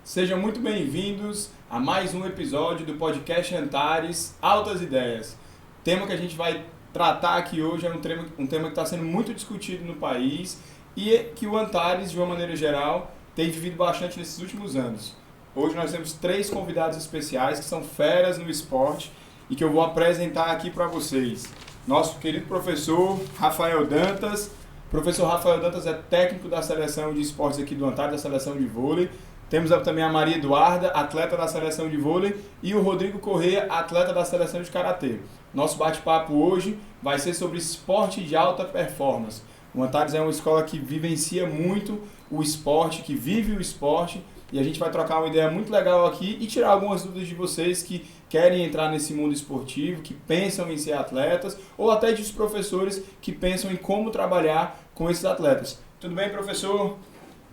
Sejam muito bem-vindos a mais um episódio do podcast Antares Altas Ideias. O tema que a gente vai tratar aqui hoje é um tema que está sendo muito discutido no país e que o Antares, de uma maneira geral, tem vivido bastante nesses últimos anos. Hoje nós temos 3 convidados especiais que são feras no esporte e que eu vou apresentar aqui para vocês. Nosso querido professor Rafael Dantas. O professor Rafael Dantas é técnico da seleção de esportes aqui do Antares, da seleção de vôlei. Temos também a Maria Eduarda, atleta da seleção de vôlei, e o Rodrigo Corrêa, atleta da seleção de karatê. Nosso bate-papo hoje vai ser sobre esporte de alta performance. O Antares é uma escola que vivencia muito o esporte, que vive o esporte, e a gente vai trocar uma ideia muito legal aqui e tirar algumas dúvidas de vocês que querem entrar nesse mundo esportivo, que pensam em ser atletas, ou até dos professores que pensam em como trabalhar com esses atletas. Tudo bem, professor?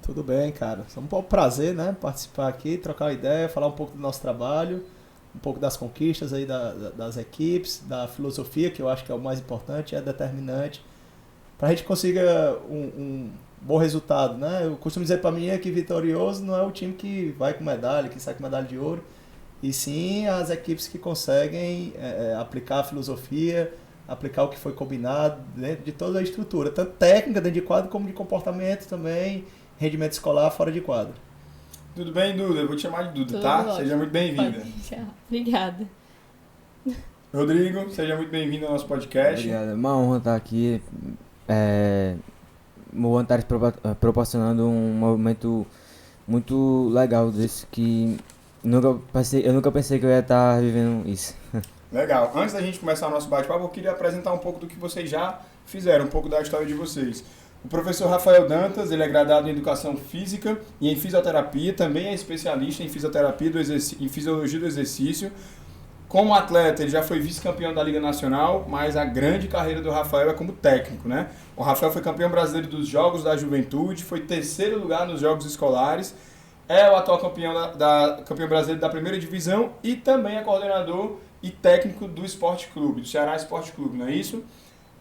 Tudo bem, cara. É um prazer, né, participar aqui, trocar uma ideia, falar um pouco do nosso trabalho, um pouco das conquistas aí das equipes, da filosofia, que eu acho que é o mais importante, é determinante, para a gente consiga um bom resultado, né? Eu costumo dizer para mim que vitorioso não é o time que vai com medalha, que sai com medalha de ouro, e sim as equipes que conseguem aplicar a filosofia, aplicar o que foi combinado dentro de toda a estrutura, tanto técnica dentro de quadro como de comportamento também, rendimento escolar fora de quadro. Tudo bem, Duda? Eu vou te chamar de Duda, Tudo tá? ótimo. Seja muito bem-vinda. Obrigada. Rodrigo, seja muito bem-vindo ao nosso podcast. Obrigado, é uma honra estar aqui. O Antares proporcionando um movimento muito legal desse que eu nunca pensei que eu ia estar vivendo isso. Legal. Antes da gente começar o nosso bate-papo, eu queria apresentar um pouco do que vocês já fizeram, um pouco da história de vocês. O professor Rafael Dantas, ele é graduado em Educação Física e em Fisioterapia, também é especialista em Fisioterapia em Fisiologia do Exercício. Como atleta, ele já foi vice-campeão da Liga Nacional, mas a grande carreira do Rafael é como técnico, né? O Rafael foi campeão brasileiro dos Jogos da Juventude, foi 3º lugar nos Jogos Escolares, é o atual campeão brasileiro da primeira divisão e também é coordenador e técnico do Esporte Clube, do Ceará Esporte Clube, não é isso?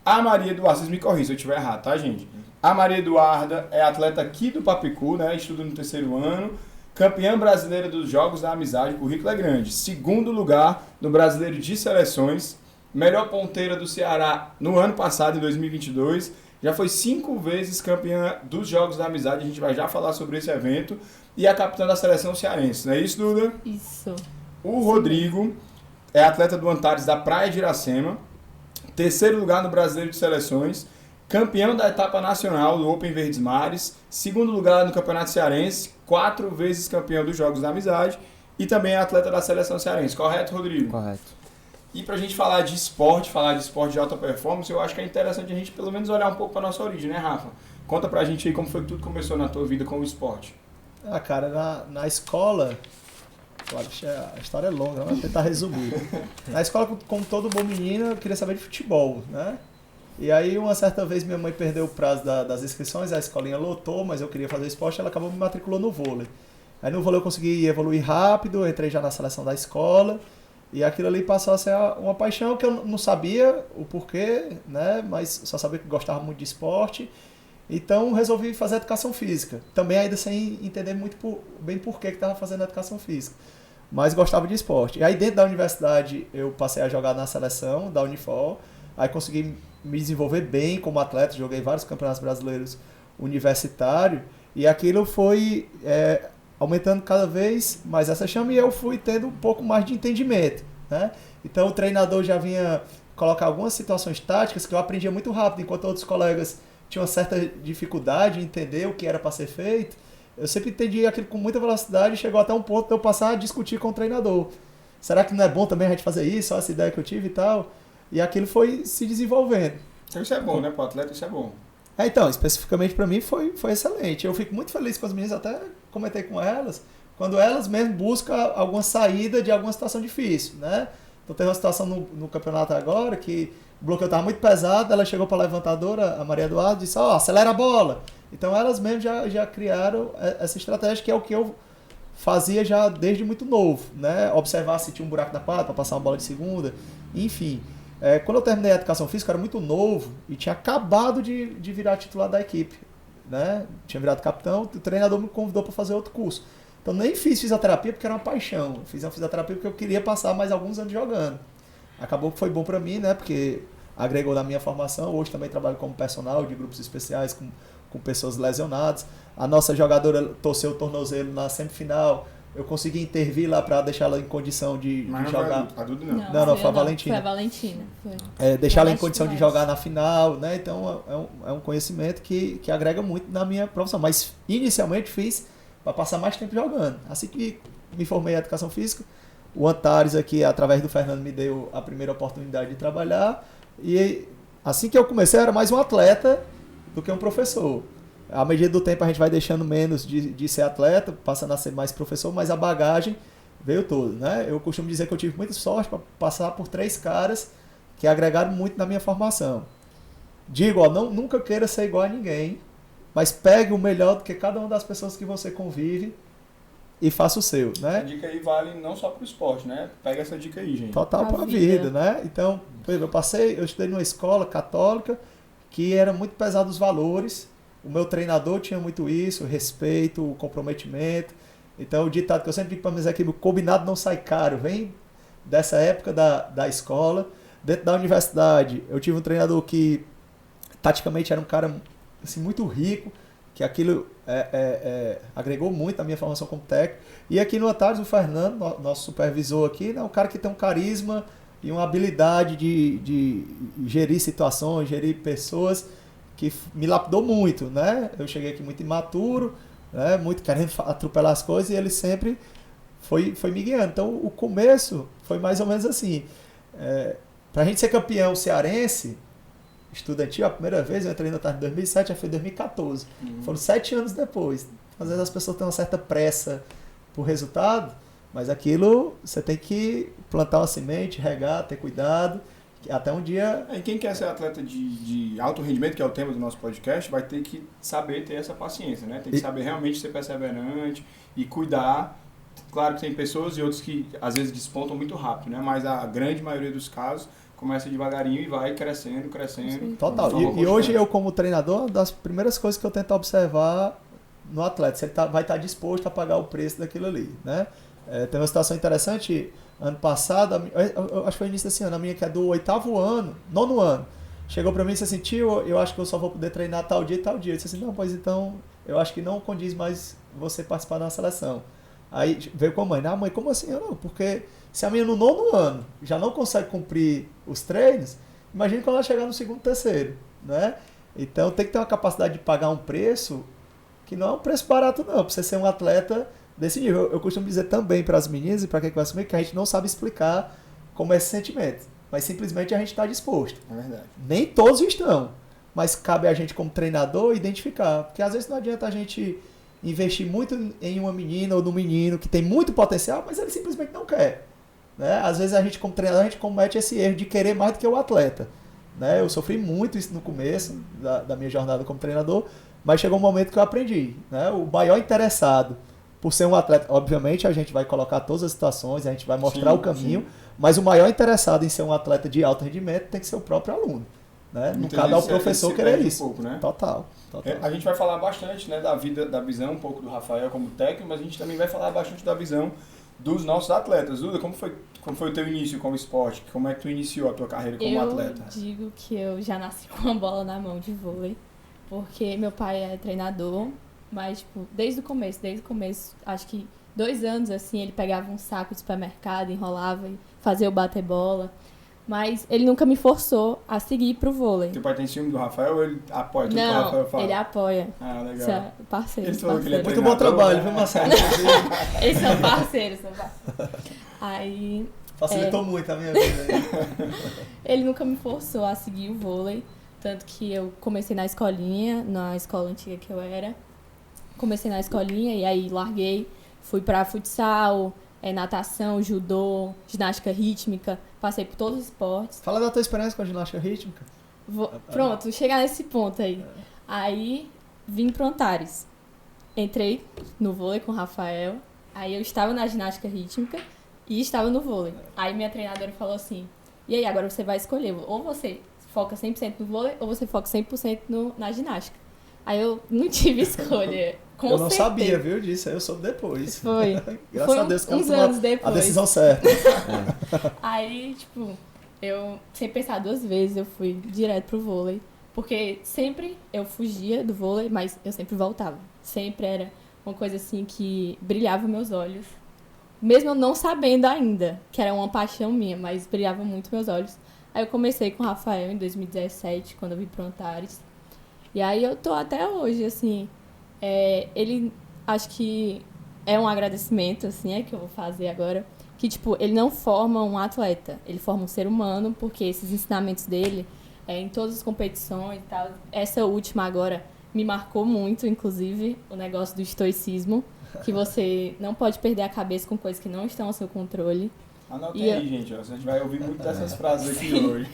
A Maria Eduarda, vocês me corrigem se eu estiver errado, tá, gente? A Maria Eduarda é atleta aqui do Papicu, né? Estuda no 3º ano, campeã brasileira dos Jogos da Amizade, o currículo é grande. 2º lugar no Brasileiro de Seleções, melhor ponteira do Ceará no ano passado, em 2022. Já foi 5 vezes campeã dos Jogos da Amizade, a gente vai já falar sobre esse evento. E a capitã da seleção cearense, não é isso, Duda? Isso. O Rodrigo é atleta do Antares da Praia de Iracema, 3º lugar no Brasileiro de Seleções, campeão da etapa nacional do Open Verdes Mares, 2º lugar no Campeonato Cearense, 4 vezes campeão dos Jogos da Amizade e também é atleta da seleção cearense. Correto, Rodrigo? Correto. E pra gente falar de esporte de alta performance, eu acho que é interessante a gente pelo menos olhar um pouco pra nossa origem, né, Rafa? Conta pra gente aí como foi que tudo começou na tua vida com o esporte. Ah, cara, na escola, claro que a história é longa, vamos tentar resumir. Na escola, como todo bom menino, eu queria saber de futebol, né? E aí, uma certa vez, minha mãe perdeu o prazo das inscrições, a escolinha lotou, mas eu queria fazer esporte, ela acabou me matriculando no vôlei. Aí no vôlei eu consegui evoluir rápido, entrei já na seleção da escola, e aquilo ali passou a ser uma paixão que eu não sabia o porquê, né? Mas só sabia que gostava muito de esporte. Então resolvi fazer educação física, também ainda sem entender muito bem por que estava fazendo educação física, mas gostava de esporte. E aí dentro da universidade eu passei a jogar na seleção da Unifor, aí consegui me desenvolver bem como atleta, joguei vários campeonatos brasileiros universitários, e aquilo foi aumentando cada vez mais essa chama e eu fui tendo um pouco mais de entendimento, né? Então o treinador já vinha colocar algumas situações táticas que eu aprendia muito rápido, enquanto outros colegas tinha uma certa dificuldade em entender o que era para ser feito, eu sempre entendi aquilo com muita velocidade e chegou até um ponto de eu passar a discutir com o treinador. Será que não é bom também a gente fazer isso? Olha essa ideia que eu tive e tal. E aquilo foi se desenvolvendo. Então isso é bom, né? Para o atleta isso é bom. Então, especificamente para mim foi excelente. Eu fico muito feliz com as meninas, até comentei com elas, quando elas mesmo buscam alguma saída de alguma situação difícil, né? Então teve uma situação no campeonato agora que o bloqueio estava muito pesado, ela chegou para a levantadora, a Maria Eduarda, e disse, acelera a bola. Então elas mesmo já criaram essa estratégia, que é o que eu fazia já desde muito novo, né? Observar se tinha um buraco na quadra para passar uma bola de segunda, enfim. Quando eu terminei a educação física, eu era muito novo e tinha acabado de virar titular da equipe, né? Tinha virado capitão, o treinador me convidou para fazer outro curso. Então nem fiz fisioterapia porque era uma paixão. Fiz a fisioterapia porque eu queria passar mais alguns anos jogando. Acabou que foi bom para mim, né? Porque agregou na minha formação. Hoje também trabalho como personal de grupos especiais com pessoas lesionadas. A nossa jogadora torceu o tornozelo na semifinal. Eu consegui intervir lá para deixar ela em condição de jogar. A Duda não. Não, foi a Valentina. Foi a Valentina. Foi. Deixar ela em condição de jogar na final, né? Então é um conhecimento que agrega muito na minha profissão. Mas inicialmente fiz para passar mais tempo jogando. Assim que me formei em educação física, o Antares aqui, através do Fernando, me deu a primeira oportunidade de trabalhar. E assim que eu comecei, eu era mais um atleta do que um professor. À medida do tempo a gente vai deixando menos de ser atleta, passando a ser mais professor, mas a bagagem veio toda, né? Eu costumo dizer que eu tive muita sorte para passar por 3 caras que agregaram muito na minha formação. Digo, ó, nunca queira ser igual a ninguém, mas pegue o melhor do que cada uma das pessoas que você convive e faça o seu, né? Essa dica aí vale não só pro esporte, né? Pega essa dica aí, gente. Total para a vida, né? Então, por exemplo, eu estudei numa escola católica que era muito pesado os valores. O meu treinador tinha muito isso, o respeito, o comprometimento. Então, o ditado que eu sempre digo para meus equipes, o combinado não sai caro, vem dessa época da escola. Dentro da universidade, eu tive um treinador que, taticamente, era um cara assim, muito rico, que aquilo agregou muito na minha formação como técnico. E aqui no Antares, o Fernando, nosso supervisor aqui, é um cara que tem um carisma e uma habilidade de gerir situações, gerir pessoas, que me lapidou muito, né? Eu cheguei aqui muito imaturo, né? Muito querendo atropelar as coisas, e ele sempre foi me guiando. Então, o começo foi mais ou menos assim. Para a gente ser campeão cearense, estudantil, a primeira vez eu entrei no Antares em 2007, já foi em 2014. Foram 7 anos depois. Às vezes as pessoas têm uma certa pressa por resultado, mas aquilo você tem que plantar uma semente, regar, ter cuidado, até um dia... E quem quer ser atleta de alto rendimento, que é o tema do nosso podcast, vai ter que saber ter essa paciência, né? Tem que saber realmente ser perseverante e cuidar. Claro que tem pessoas e outros que às vezes despontam muito rápido, né? Mas a grande maioria dos casos começa devagarinho e vai crescendo. Total. E hoje eu, como treinador, uma das primeiras coisas que eu tento observar no atleta, se ele vai estar disposto a pagar o preço daquilo ali, né? Tem uma situação interessante, ano passado, eu acho que foi início desse ano, a minha que é do 8º ano, 9º ano, chegou pra mim e disse assim, tio, eu acho que eu só vou poder treinar tal dia e tal dia. Eu disse assim, não, pois então, eu acho que não condiz mais você participar da seleção. Aí veio com a mãe, mãe, como assim? Eu não, porque se a minha no 9º ano já não consegue cumprir os treinos, imagine quando ela chegar no 2º, 3º, né? Então tem que ter uma capacidade de pagar um preço que não é um preço barato não, pra você ser um atleta desse nível. Eu costumo dizer também para as meninas e para quem conhece comigo que a gente não sabe explicar como é esse sentimento, mas simplesmente a gente está disposto. É verdade. Nem todos estão, mas cabe a gente como treinador identificar, porque às vezes não adianta a gente investir muito em uma menina ou num menino que tem muito potencial, mas ele simplesmente não quer, né? Às vezes a gente como treinador, a gente comete esse erro de querer mais do que o atleta, né? Eu sofri muito isso no começo da minha jornada como treinador, mas chegou um momento que eu aprendi, né? O maior interessado por ser um atleta, obviamente a gente vai colocar todas as situações, a gente vai mostrar o caminho, mas o maior interessado em ser um atleta de alto rendimento tem que ser o próprio aluno, né? Não cabe ao professor querer isso. Um pouco, né? Total. A gente vai falar bastante, né, da visão um pouco do Rafael como técnico, mas a gente também vai falar bastante da visão dos nossos atletas. Duda, como foi o teu início como esporte? Como é que tu iniciou a tua carreira como atleta? Eu digo que eu já nasci com a bola na mão de vôlei, porque meu pai é treinador, mas tipo, desde o começo, acho que 2 anos assim, ele pegava um saco de supermercado, enrolava e fazia eu bater bola. Mas ele nunca me forçou a seguir pro vôlei. Teu pai tem ciúme do Rafael ou ele apoia tudo que o Rafael fala? Ele apoia. Ah, legal. Isso é parceiro. Ele falou que ele é muito bom trabalho, viu, Marcelo? Eles são parceiros. Aí... Facilitou muito a minha vida. Ele nunca me forçou a seguir o vôlei. Tanto que eu comecei na escolinha, na escola antiga que eu era. Comecei na escolinha e aí larguei. Fui pra futsal, natação, judô, ginástica rítmica. Passei por todos os esportes. Fala da tua experiência com a ginástica rítmica. Pronto, chegar nesse ponto aí. Aí vim pro Antares. Entrei no vôlei com o Rafael. Aí eu estava na ginástica rítmica e estava no vôlei. Aí minha treinadora falou assim, e aí, agora você vai escolher, ou você foca 100% no vôlei, ou você foca 100% na ginástica. Aí eu não tive escolha. Com Eu não certeza. sabia, viu, disso. Aí eu soube depois. Foi. Graças Foi a Deus que ela uns tomou anos a depois. decisão certa. Aí, tipo, eu, sem pensar duas vezes, eu fui direto pro vôlei. Porque sempre eu fugia do vôlei, mas eu sempre voltava. Sempre era uma coisa assim que brilhava meus olhos. Mesmo eu não sabendo ainda que era uma paixão minha, mas brilhava muito meus olhos. Aí eu comecei com o Rafael em 2017, quando eu vim pro Antares. E aí eu tô até hoje, assim. Ele, acho que é um agradecimento, assim, que eu vou fazer agora. Que, tipo, ele não forma um atleta, ele forma um ser humano, porque esses ensinamentos dele, em todas as competições e tal, essa última agora me marcou muito, inclusive, o negócio do estoicismo, que você não pode perder a cabeça com coisas que não estão ao seu controle. Anotem E aí, gente, ó, a gente vai ouvir muito dessas frases aqui hoje.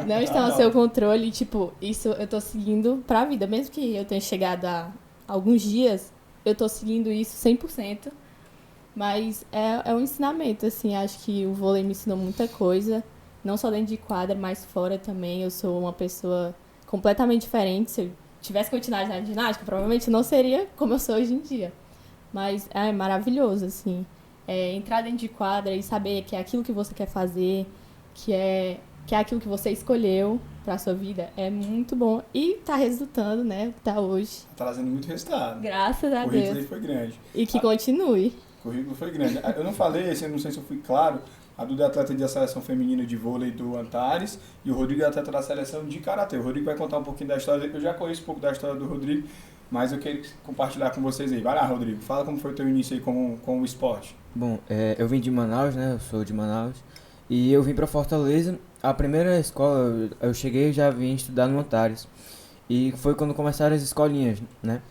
Não estão ao seu controle, tipo, isso eu tô seguindo pra vida, mesmo que eu tenha chegado a alguns dias, eu tô seguindo isso 100%. Mas é um ensinamento, assim, acho que o vôlei me ensinou muita coisa, não só dentro de quadra, mas fora também. Eu sou uma pessoa completamente diferente. Se eu tivesse continuado na ginástica, provavelmente não seria como eu sou hoje em dia. Mas é maravilhoso, assim, entrar dentro de quadra e saber que é aquilo que você quer fazer, que é aquilo que você escolheu pra sua vida, é muito bom. E tá resultando, né, tá hoje. Tá trazendo muito resultado. Graças a O currículo Deus. aí foi grande. E que continue. O currículo foi grande. Eu não falei, assim, eu não sei se eu fui claro, a Duda é atleta da seleção feminina de vôlei do Antares e o Rodrigo é atleta da seleção de karatê. O Rodrigo vai contar um pouquinho da história, eu já conheço um pouco da história do Rodrigo, mas eu quero compartilhar com vocês aí. Vai lá, Rodrigo, fala como foi o teu início aí com o esporte. Bom, eu vim de Manaus, né? Eu sou de Manaus. E eu vim pra Fortaleza. A primeira escola, eu cheguei e já vim estudar no Antares. E foi quando começaram as escolinhas, né?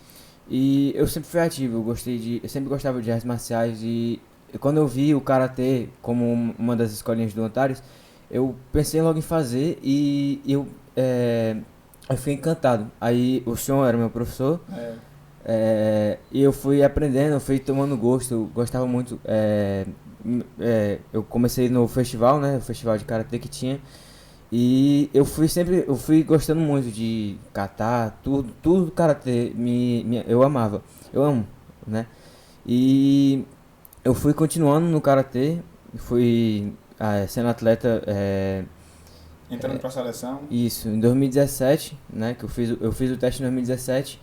E eu sempre fui ativo, eu sempre gostava de artes marciais e quando eu vi o karatê como uma das escolinhas do Antares, eu pensei logo em fazer e eu fiquei encantado. Aí o senhor era meu professor. E eu fui aprendendo, eu fui tomando gosto, eu gostava muito. Eu comecei no festival, né? O festival de karatê que tinha. E eu fui gostando muito de kata, tudo do karatê, eu amava, eu amo, né? E eu fui continuando no karatê, fui sendo atleta. Entrando pra seleção. Isso, em 2017, né, que eu fiz o teste em 2017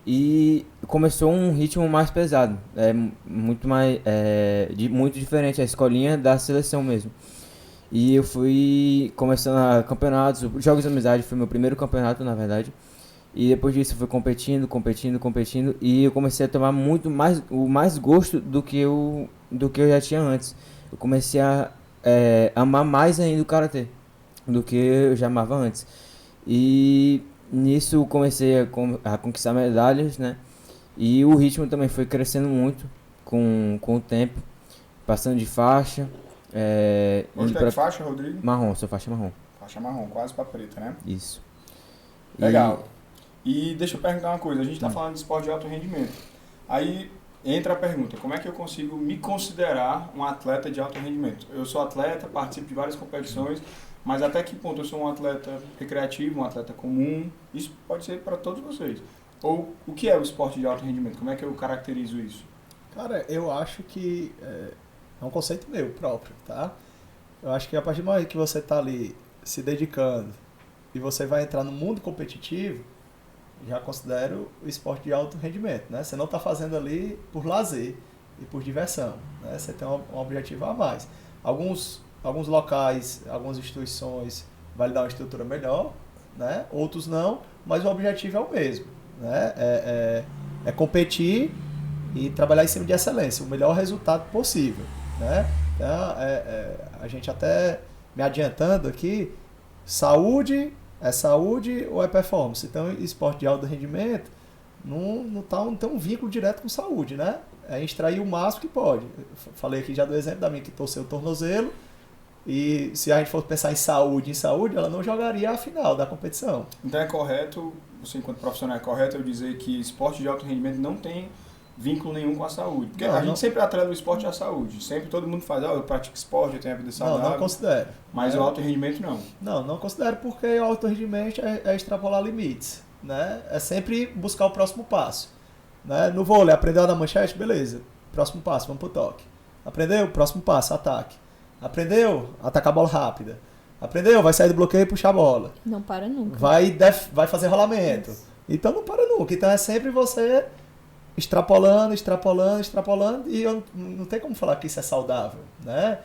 e começou um ritmo mais pesado, muito mais, muito diferente a escolinha da seleção mesmo. E eu fui começando a campeonatos, Jogos de Amizade foi meu primeiro campeonato, na verdade. E depois disso eu fui competindo e eu comecei a tomar mais gosto do que eu já tinha antes. Eu comecei a amar mais ainda o karatê do que eu já amava antes. E nisso comecei a conquistar medalhas, né? E o ritmo também foi crescendo muito com o tempo, passando de faixa. Hoje tá de faixa, Rodrigo? Marrom, sou faixa marrom. Faixa marrom, quase pra preta, né? Isso. Legal. E deixa eu perguntar uma coisa, a gente tá falando de esporte de alto rendimento. Aí entra a pergunta, como é que eu consigo me considerar um atleta de alto rendimento? Eu sou atleta, participo de várias competições, mas até que ponto eu sou um atleta recreativo, um atleta comum? Isso pode ser para todos vocês. Ou o que é o esporte de alto rendimento? Como é que eu caracterizo isso? Cara, eu acho que é um conceito meu próprio, tá? Eu acho que a partir do momento que você tá ali se dedicando e você vai entrar no mundo competitivo, já considero o esporte de alto rendimento, né? Você não tá fazendo ali por lazer e por diversão, né? Você tem um objetivo a mais. Alguns locais, algumas instituições vai lhe dar uma estrutura melhor, né? Outros não, mas o objetivo é o mesmo, né? É competir e trabalhar em cima de excelência, o melhor resultado possível, né? Então, a gente até me adiantando aqui, saúde é saúde ou é performance? Então, esporte de alto rendimento não tem um vínculo direto com saúde, né? É extrair o máximo que pode. Eu falei aqui já do exemplo da minha que torceu o tornozelo, e se a gente for pensar em saúde, ela não jogaria a final da competição. Então é correto, você enquanto profissional é correto eu dizer que esporte de alto rendimento não tem vínculo nenhum com a saúde. Porque a gente sempre atrela o esporte à saúde. Sempre todo mundo faz, eu pratico esporte, eu tenho a vida saudável. Não considero. Mas o alto rendimento não. Não considero, porque o alto rendimento é extrapolar limites, né? É sempre buscar o próximo passo. Né? No vôlei, aprendeu a dar manchete? Beleza. Próximo passo, vamos pro toque. Aprendeu? Próximo passo, ataque. Aprendeu? Atacar a bola rápida. Aprendeu? Vai sair do bloqueio e puxar a bola. Não para nunca. Vai fazer rolamento. Isso. Então não para nunca. Então é sempre você extrapolando, e eu não tem como falar que isso é saudável, né?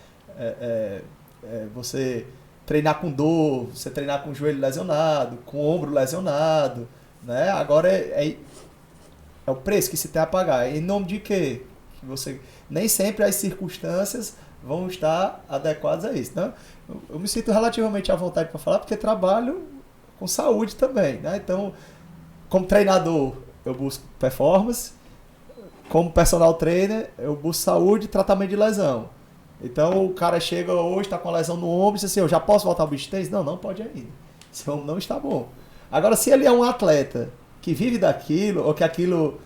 Você treinar com dor, você treinar com o joelho lesionado, com o ombro lesionado, né? Agora é o preço que se tem a pagar. Em nome de quê? Nem sempre as circunstâncias vão estar adequadas a isso, né? Eu me sinto relativamente à vontade para falar porque trabalho com saúde também, né? Então, como treinador, eu busco performance. Como personal trainer, eu busco saúde e tratamento de lesão. Então, o cara chega hoje, está com a lesão no ombro e diz assim, eu já posso voltar ao beach tennis? Não, não pode ainda. Esse ombro não está bom. Agora, se ele é um atleta que vive daquilo, ou que aquilo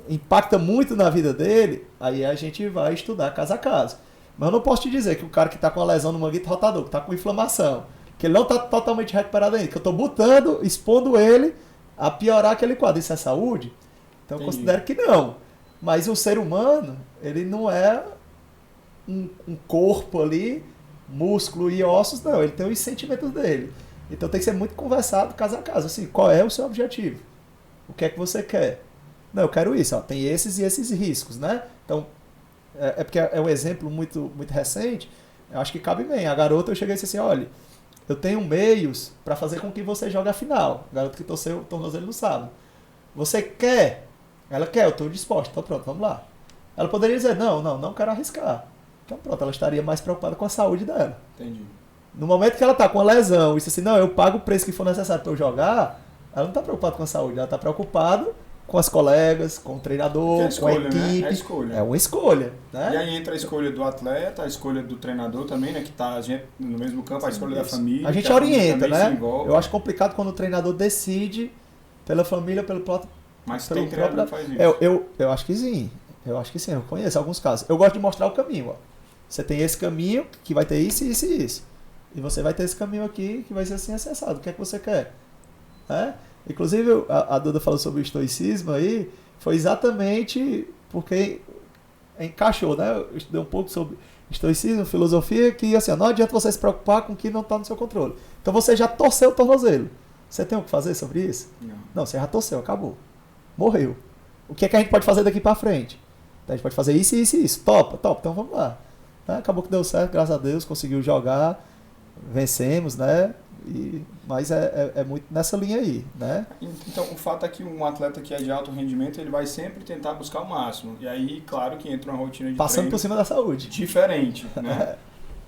impacta muito na vida dele, aí a gente vai estudar caso a caso. Mas eu não posso te dizer que o cara que está com a lesão no manguito rotador, que está com inflamação, que ele não está totalmente recuperado ainda, que eu estou expondo ele a piorar aquele quadro. Isso é saúde? Então eu considero que não. Mas o ser humano, ele não é um corpo ali, músculo e ossos, não. Ele tem os sentimentos dele. Então tem que ser muito conversado caso a caso. Assim, qual é o seu objetivo? O que é que você quer? Não, eu quero isso. Ó, tem esses e esses riscos, né? Então, porque é um exemplo muito, muito recente. Eu acho que cabe bem. A garota, eu cheguei e disse assim, olha, eu tenho meios para fazer com que você jogue a final. A garota que torceu o tornozelo no sábado. Você quer? Ela quer, eu estou disposta. Então pronto, vamos lá. Ela poderia dizer, não quero arriscar. Então pronto, ela estaria mais preocupada com a saúde dela. Entendi. No momento que ela está com a lesão e disse assim, não, eu pago o preço que for necessário para eu jogar, ela não está preocupada com a saúde, ela está preocupada com as colegas, com o treinador, com a equipe. Né? É a escolha. É uma escolha. Né? E aí entra a escolha do atleta, a escolha do treinador também, né? Que está no mesmo campo, a escolha da família. A gente orienta, né? Eu acho complicado quando o treinador decide pela família, pelo próprio. Mas tem treinador que faz isso. Eu acho que sim. Eu acho que sim. Eu conheço alguns casos. Eu gosto de mostrar o caminho. Ó. Você tem esse caminho que vai ter isso, isso e isso. E você vai ter esse caminho aqui que vai ser assim acessado. O que é que você quer? Inclusive, a Duda falou sobre o estoicismo aí. Foi exatamente porque encaixou, né? Eu estudei um pouco sobre estoicismo, filosofia, que assim, não adianta você se preocupar com o que não está no seu controle. Então você já torceu o tornozelo. Você tem o que fazer sobre isso? Não, você já torceu, acabou. Morreu. O que é que a gente pode fazer daqui para frente? Então, a gente pode fazer isso, isso e isso. Topa. Então vamos lá. Acabou que deu certo, graças a Deus, conseguiu jogar, vencemos, né? Mas é muito nessa linha aí, né? Então, o fato é que um atleta que é de alto rendimento, ele vai sempre tentar buscar o máximo. E aí, claro que entra uma rotina de passando treino por cima da saúde. Diferente, né?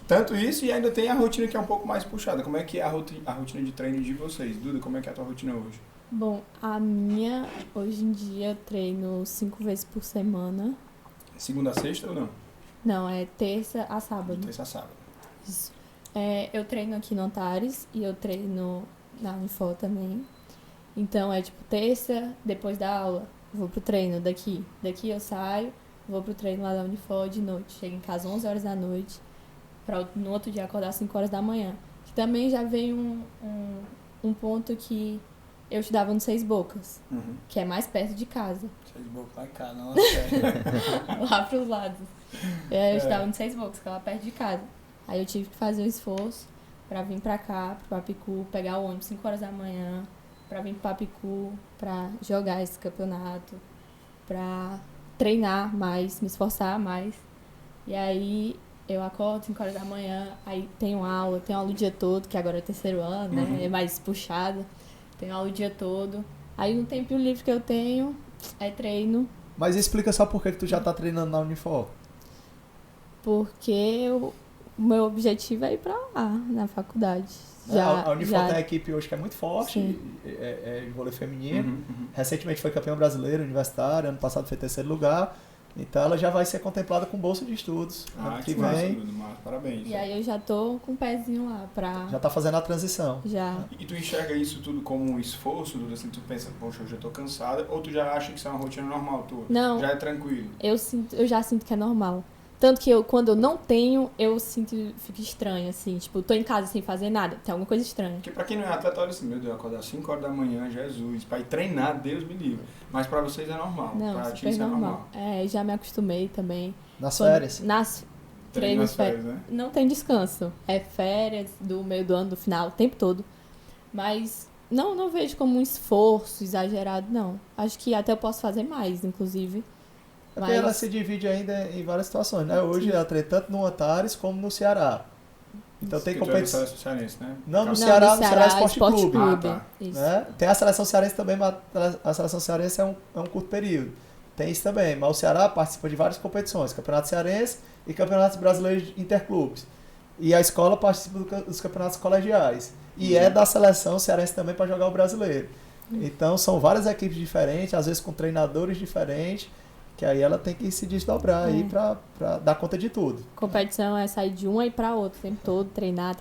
Tanto isso, e ainda tem a rotina que é um pouco mais puxada. Como é que é a rotina de treino de vocês? Duda, como é que é a tua rotina hoje? Bom, a minha, hoje em dia, eu treino 5 vezes por semana. Segunda a sexta ou não? Não, é terça a sábado. De terça a sábado. Isso. Eu treino aqui no Antares e eu treino na Unifor também. Então é tipo terça, depois da aula, vou pro treino daqui. Daqui eu saio, vou pro treino lá da Unifor de noite. Chego em casa 11 horas da noite, pra no outro dia acordar 5 horas da manhã. Que também já vem um ponto que eu estudava no Seis Bocas, que é mais perto de casa. Seis Bocas lá em casa, nossa. Lá pros lados. Eu estudava no Seis Bocas, que é lá perto de casa. Aí eu tive que fazer um esforço pra vir pra cá, pro Papicu, pegar o ônibus 5 horas da manhã, pra vir pro Papicu, pra jogar esse campeonato, pra treinar mais, me esforçar mais. E aí eu acordo 5 horas da manhã, aí tenho aula o dia todo, que agora é o terceiro ano, né? É mais puxada. Tenho aula o dia todo. Aí no tempinho livre que eu tenho, é treino. Mas explica só por que tu já tá treinando na Unifor. Porque o meu objetivo é ir pra lá, na faculdade. A Unifor tem a equipe hoje que é muito forte, de vôlei feminino. Recentemente foi campeã brasileira, universitária, ano passado foi terceiro lugar. Então ela já vai ser contemplada com bolsa de estudos. Ano que vem. Massa, parabéns. E aí eu já tô com o pezinho lá pra... Já tá fazendo a transição. Já. E tu enxerga isso tudo como um esforço, Duda? Assim, tu pensa, poxa, eu já tô cansada, ou tu já acha que isso é uma rotina normal tua? Não. Já é tranquilo? Eu já sinto que é normal. Tanto que quando eu não tenho, eu fico estranho, assim. Tipo, tô em casa sem fazer nada. Tem alguma coisa estranha. Porque pra quem não é atleta, olha assim, meu Deus, acordar às 5 horas da manhã, Jesus. Pra ir treinar, Deus me livre. Mas pra vocês é normal. Não, Pra ti super isso é normal. Já me acostumei também. Nas Quando- férias? Nas Treino nas férias. férias, né? Não tem descanso. É férias do meio do ano, do final, o tempo todo. Mas não vejo como um esforço exagerado, não. Acho que até eu posso fazer mais, inclusive. É porque ela se divide ainda em várias situações, né? Hoje ela treina tanto no Antares como no Ceará. Então tem Porque tu é da competição. seleção cearense, né? Não, no Não, Ceará, no no Ceará Esporte Clube. Clube. Ah, tá. Isso. Né? Tem a seleção cearense também, mas a seleção cearense é um curto período. Tem isso também, mas o Ceará participa de várias competições, Campeonato Cearense e Campeonatos Brasileiros Interclubes. E a escola participa dos campeonatos colegiais. E é da seleção cearense também para jogar o brasileiro. Então são várias equipes diferentes, às vezes com treinadores diferentes, que aí ela tem que se desdobrar aí para dar conta de tudo. Competição é sair de uma e pra outra o tempo todo, treinar.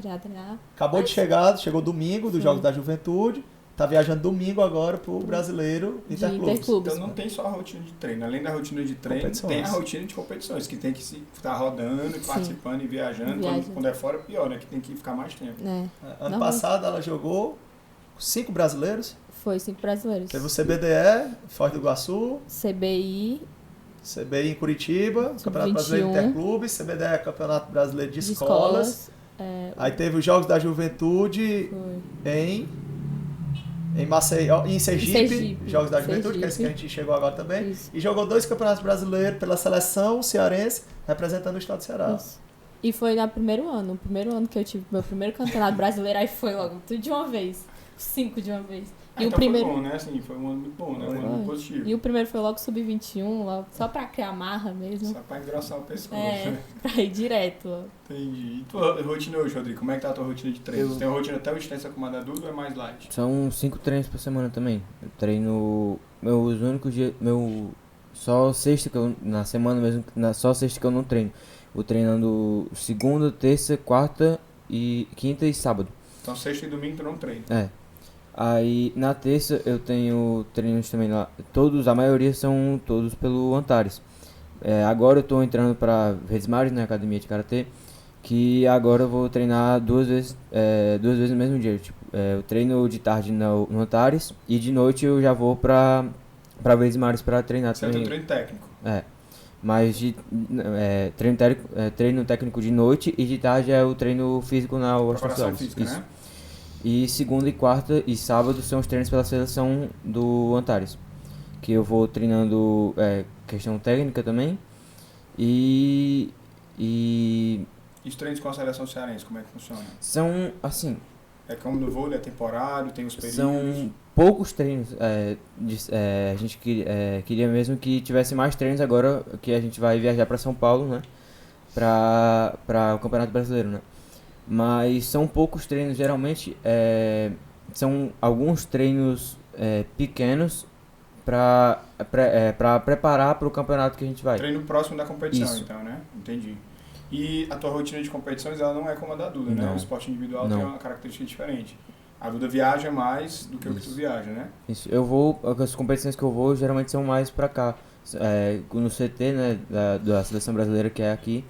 Acabou de chegar, chegou domingo dos Jogos da Juventude, tá viajando domingo agora pro brasileiro De Interclubes. interclubes. Então não tem só a rotina de treino. Além da rotina de treino, Competições. tem a rotina de competições, que tem que estar rodando, participando e viajando. Quando é fora, pior, né? Que tem que ficar mais tempo. É, Ano Não, passado ela jogou 5 brasileiros. foi 5 brasileiros. Teve o CBDE, Foz do Iguaçu, CBI, CBI em Curitiba, Sub-21. Campeonato Brasileiro de Interclubes, CBDE Campeonato Brasileiro de de Escolas. escolas. Aí teve os Jogos da Juventude Foi. em Maceió, em Sergipe, Jogos da Juventude, Sergipe. que é esse que a gente chegou agora também. Isso. E jogou 2 campeonatos brasileiros pela seleção cearense, representando o estado do Ceará. Isso. E foi no primeiro ano que eu tive meu primeiro campeonato brasileiro, aí foi logo tudo de uma vez. 5 de uma vez. E o Então primeiro. foi bom, né? Assim, foi um ano muito bom, né? Um ano muito positivo. E o primeiro foi logo sub-21, logo, só pra criar marra mesmo. Só pra engrossar o pescoço. Pra ir direto. Entendi. E tua rotina hoje, Rodrigo? Como é que tá a tua rotina de treino? Eu- Você tem uma rotina tão extensa como a da Duda ou é mais light? São 5 treinos por semana também. Eu treino meus únicos dias, só sexta que eu, na semana mesmo, só sexta que eu não treino. Vou treinando segunda, terça, quarta e quinta e sábado. Então sexta e domingo tu não treina. É. Aí na terça eu tenho treinos também lá. A maioria são todos pelo Antares. Agora eu tô entrando pra Verdes na academia de karatê, que agora eu vou treinar duas vezes no mesmo dia. Tipo, eu treino de tarde no Antares e de noite eu já vou pra Verdes pra treinar Você é o teu também. treino técnico. Mas treino técnico de noite e de tarde é o treino físico na Washington Preparação Soares. física, Isso. né? E segunda e quarta e sábado são os treinos pela seleção do Antares. Que eu vou treinando questão técnica também. E E os treinos com a seleção cearense, como é que funciona? são, assim, É como no vôlei, é temporário, tem os períodos. são poucos treinos. A gente queria mesmo que tivesse mais treinos agora que a gente vai viajar para São Paulo, né? Para o Campeonato Brasileiro, né? Mas são poucos treinos, geralmente são alguns treinos pequenos para preparar para o campeonato que a gente vai. Treino próximo da competição, Isso. então, né? Entendi. E a tua rotina de competições, ela não é como a da Duda, né? Não. O esporte individual Não. tem uma característica diferente. A Duda viaja mais do que o que tu Isso. viaja, né? Isso, as competições que eu vou geralmente são mais pra cá, no CT, né, da seleção brasileira que é aqui,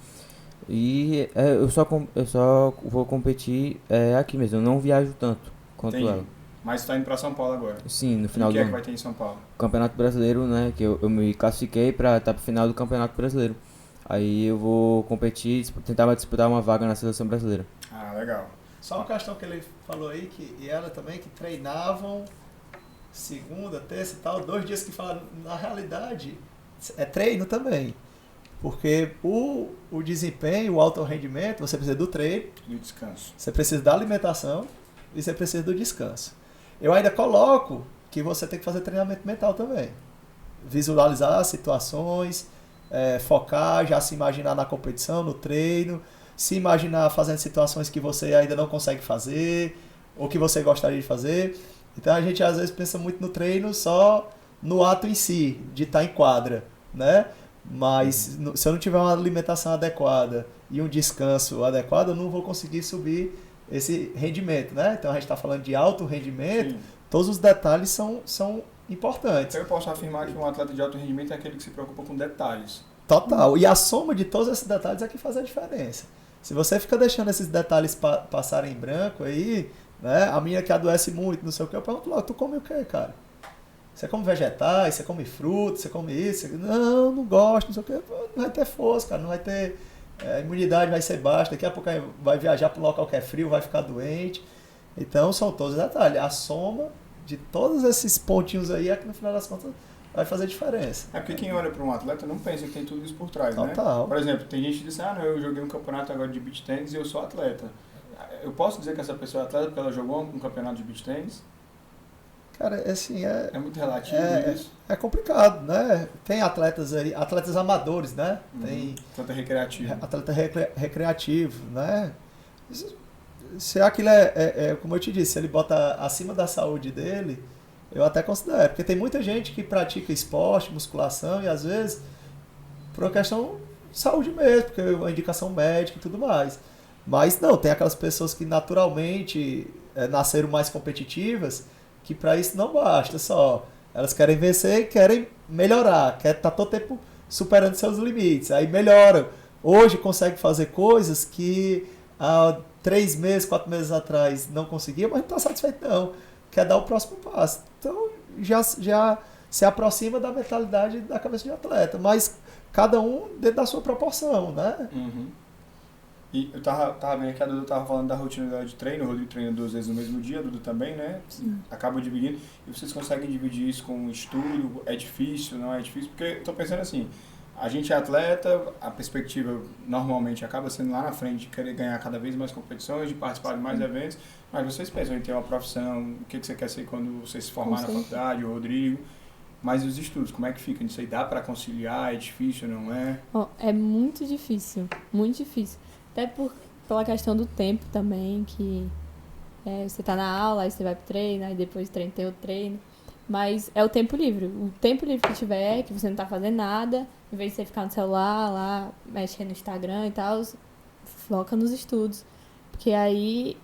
e eu só vou competir aqui mesmo, eu não viajo tanto quanto Entendi. ela. Mas tu tá indo pra São Paulo agora. Sim, no O final que do é que ano. vai ter em São Paulo? Campeonato Brasileiro, né, que eu me classifiquei pra estar pro final do Campeonato Brasileiro. Aí eu vou competir, tentar disputar uma vaga na seleção brasileira. Ah, legal. Só uma questão que ele falou aí, e ela também, que treinavam segunda, terça e tal, 2 dias que falaram, na realidade, é treino também. Porque o desempenho, o alto rendimento, você precisa do treino, No descanso. você precisa da alimentação e você precisa do descanso. Eu ainda coloco que você tem que fazer treinamento mental também. Visualizar situações, focar, já se imaginar na competição, no treino, se imaginar fazendo situações que você ainda não consegue fazer ou que você gostaria de fazer. Então a gente às vezes pensa muito no treino só no ato em si, de estar em quadra, né? Mas se eu não tiver uma alimentação adequada e um descanso adequado, eu não vou conseguir subir esse rendimento, né? Então a gente está falando de alto rendimento, Sim. todos os detalhes são importantes. Então eu posso afirmar que um atleta de alto rendimento é aquele que se preocupa com detalhes. Total. E a soma de todos esses detalhes é que faz a diferença. Se você fica deixando esses detalhes passarem em branco aí, né? A minha que adoece muito, não sei o que, eu pergunto logo, tu come o que, cara? Você come vegetais, você come frutas, você come isso? Não gosto, não sei o que. Não vai ter força, cara, não vai ter... a imunidade vai ser baixa, daqui a pouco vai viajar para um local que é frio, vai ficar doente. Então são todos os detalhes. A soma de todos esses pontinhos aí é que no final das contas vai fazer diferença. É porque quem olha para um atleta não pensa que tem tudo isso por trás, Total. né? Por exemplo, tem gente que diz, não, eu joguei um campeonato agora de beach tennis e eu sou atleta. Eu posso dizer que essa pessoa é atleta porque ela jogou um campeonato de beach tennis? Cara, assim, É muito relativo isso. É complicado, né? Tem atletas aí, atletas amadores, né? Tem Atleta recreativo. atleta recreativo, né? Se aquilo como eu te disse, se ele bota acima da saúde dele, eu até considero. Porque tem muita gente que pratica esporte, musculação, e às vezes por uma questão de saúde mesmo, porque é uma indicação médica e tudo mais. Mas não, tem aquelas pessoas que naturalmente nasceram mais competitivas, que para isso não basta só. Elas querem vencer e querem melhorar, quer estar todo tempo superando seus limites. Aí melhoram. Hoje consegue fazer coisas que há 3 meses, 4 meses atrás não conseguia, mas não está satisfeito não. Quer dar o próximo passo. Então já se aproxima da mentalidade da cabeça de atleta. Mas cada um dentro da sua proporção, né? Uhum. E eu tava vendo que a Duda tava falando da rotina dela de treino, o Rodrigo treina 2 vezes no mesmo dia, a Duda também, né? Acaba dividindo. E vocês conseguem dividir isso com o estudo? É difícil, não é difícil? Porque eu tô pensando assim, a gente é atleta, a perspectiva normalmente acaba sendo lá na frente de querer ganhar cada vez mais competições, de participar de mais eventos, mas vocês pensam em ter uma profissão, o que você quer ser quando você se formar na faculdade, o Rodrigo? Mas os estudos, como é que fica? Isso aí dá para conciliar? É difícil, não é? É muito difícil, muito difícil. Até pela questão do tempo também, que você tá na aula, aí você vai pro treino, aí depois do treino tem o treino. Mas é o tempo livre. O tempo livre que tiver, que você não tá fazendo nada, em vez de você ficar no celular lá, mexendo no Instagram e tal, foca nos estudos. Porque aí,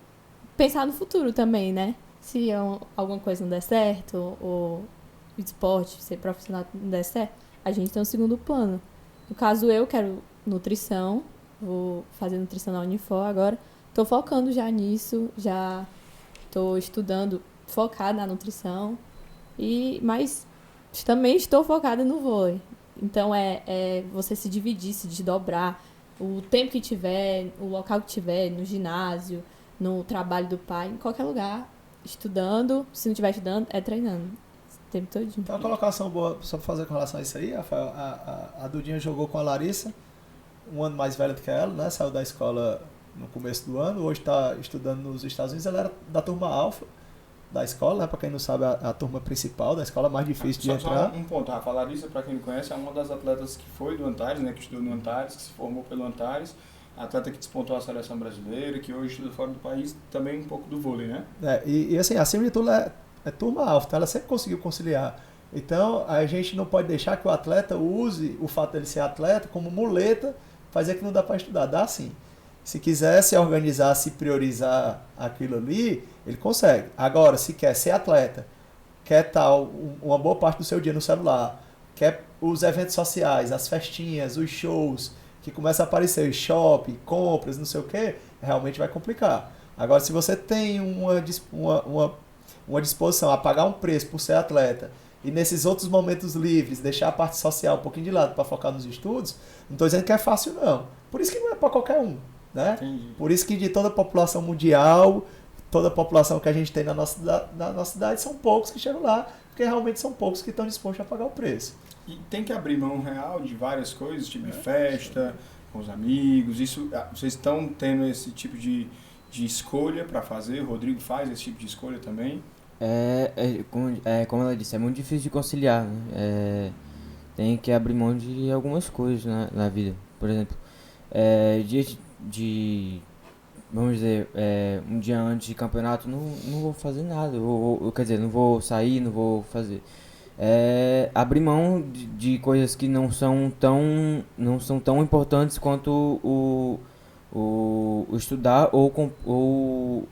pensar no futuro também, né? Se alguma coisa não der certo, ou o esporte, ser profissional não der certo, a gente tem um segundo plano. No caso, eu quero nutrição, vou fazer nutrição na Unifor agora. Tô focando já nisso, já tô estudando, focada na nutrição. Mas também estou focada no vôlei. Então é você se dividir, se desdobrar. O tempo que tiver, o local que tiver, no ginásio, no trabalho do pai, em qualquer lugar, estudando. Se não estiver estudando, é treinando. O tempo todinho. Então, uma colocação boa, só para fazer com relação a isso aí, Rafael, a Dudinha jogou com a Larissa, um ano mais velha do que ela, né? Saiu da escola no começo do ano, hoje está estudando nos Estados Unidos. Ela era da turma Alfa da escola, né? Para quem não sabe, a turma principal da escola, mais difícil de entrar. Só um ponto, Rafa, a Larissa, para quem não conhece, é uma das atletas que foi do Antares, né? Que estudou no Antares, que se formou pelo Antares, atleta que despontou a seleção brasileira, que hoje estuda fora do país, também um pouco do vôlei, né? E assim, acima de tudo, é turma alfa, então ela sempre conseguiu conciliar. Então, a gente não pode deixar que o atleta use o fato dele ser atleta como muleta, fazer que não dá para estudar. Dá sim. Se quiser se organizar, se priorizar aquilo ali, ele consegue. Agora, se quer ser atleta, quer estar uma boa parte do seu dia no celular, quer os eventos sociais, as festinhas, os shows, que começam a aparecer, os shopping, compras, não sei o que, realmente vai complicar. Agora, se você tem uma disposição a pagar um preço por ser atleta, e nesses outros momentos livres, deixar a parte social um pouquinho de lado para focar nos estudos, não estou dizendo que é fácil, não. Por isso que não é para qualquer um. Né? Por isso que de toda a população mundial, toda a população que a gente tem na nossa cidade, são poucos que chegam lá, porque realmente são poucos que estão dispostos a pagar o preço. E tem que abrir mão real de várias coisas, tipo de festa, com os amigos, isso, vocês estão tendo esse tipo de escolha para fazer? O Rodrigo faz esse tipo de escolha também? Como ela disse, é muito difícil de conciliar, né? Tem que abrir mão de algumas coisas na vida. Por exemplo, vamos dizer, um dia antes de campeonato, não vou fazer nada, quer dizer, não vou sair, não vou fazer. Abrir mão de coisas que não são tão importantes quanto o estudar ou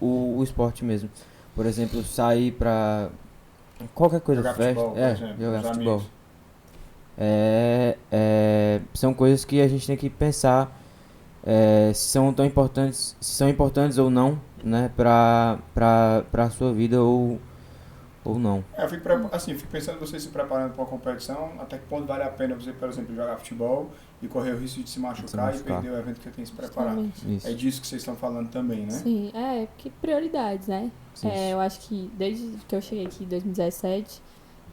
o esporte mesmo. Por exemplo, sair pra qualquer coisa, jogar futebol, por exemplo, jogar futebol. Amigos. são coisas que a gente tem que pensar se são tão importantes, se são importantes ou não, né, pra sua vida ou não. Eu fico pensando você se preparando para uma competição, até que ponto vale a pena você, por exemplo, jogar futebol e correr o risco de se machucar e perder o evento que você tem que se preparar. Justamente. É disso que vocês estão falando também, né? Sim, que prioridades, né? Sim. Eu acho que desde que eu cheguei aqui em 2017,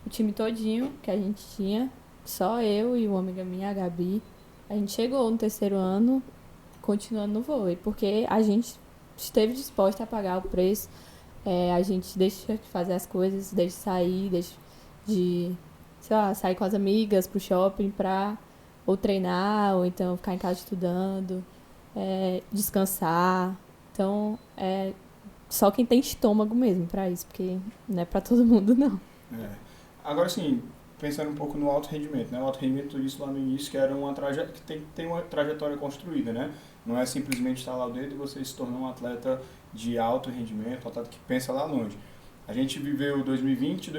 o time todinho que a gente tinha, só eu e uma amiga minha, a Gabi, a gente chegou no terceiro ano continuando no vôlei, porque a gente esteve disposta a pagar o preço, a gente deixa de fazer as coisas, deixa de sair, deixa de, sei lá, sair com as amigas pro shopping pra ou treinar, ou então ficar em casa estudando, descansar. Então, só quem tem estômago mesmo pra isso, porque não é pra todo mundo, não. Agora, sim, pensando um pouco no alto rendimento, né? O alto rendimento, tu disse lá no início que era que tem uma trajetória construída, né? Não é simplesmente estalar o dedo e você se tornar um atleta de alto rendimento, um atleta que pensa lá longe. A gente viveu 2020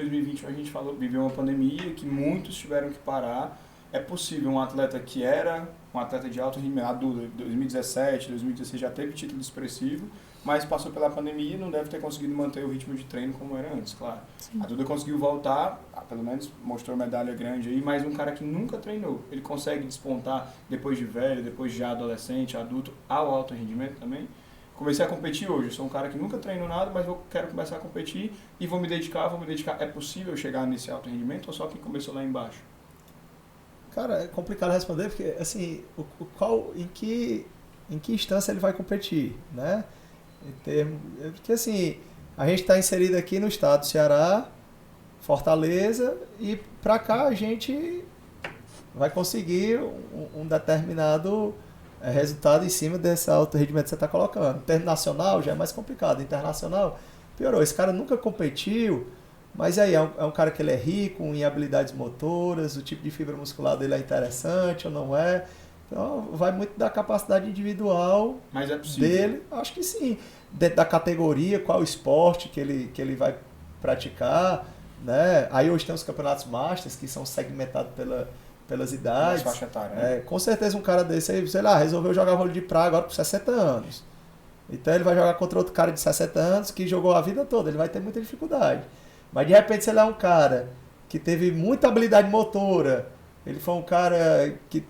a gente viveu uma pandemia que muitos tiveram que parar. É possível um atleta que era um atleta de alto rendimento, adulto, 2017, 2016 já teve título expressivo, mas passou pela pandemia e não deve ter conseguido manter o ritmo de treino como era antes, claro. Sim. A Duda conseguiu voltar, pelo menos mostrou medalha grande aí, mas um cara que nunca treinou, ele consegue despontar depois de velho, depois de adolescente, adulto, ao alto rendimento também? Comecei a competir hoje, eu sou um cara que nunca treinou nada, mas eu quero começar a competir e vou me dedicar. É possível chegar nesse alto rendimento ou só quem começou lá embaixo? Cara, é complicado responder porque, assim, em que instância ele vai competir, né? Porque, assim, a gente está inserido aqui no estado do Ceará, Fortaleza, e para cá a gente vai conseguir um determinado resultado em cima desse alto rendimento que você está colocando. Internacional já é mais complicado, internacional piorou. Esse cara nunca competiu, mas aí é um cara que ele é rico em habilidades motoras, o tipo de fibra muscular dele é interessante ou não é. Então vai muito da capacidade individual. Mas é possível dele. Acho que sim. Dentro da categoria, qual esporte que ele vai praticar, né? Aí hoje tem os campeonatos masters que são segmentados pelas idades. faixa etária, né? Com certeza um cara desse aí, sei lá, resolveu jogar vôlei de praia agora com 60 anos. Então ele vai jogar contra outro cara de 60 anos que jogou a vida toda, ele vai ter muita dificuldade. Mas de repente, se ele é um cara que teve muita habilidade motora, ele foi um cara que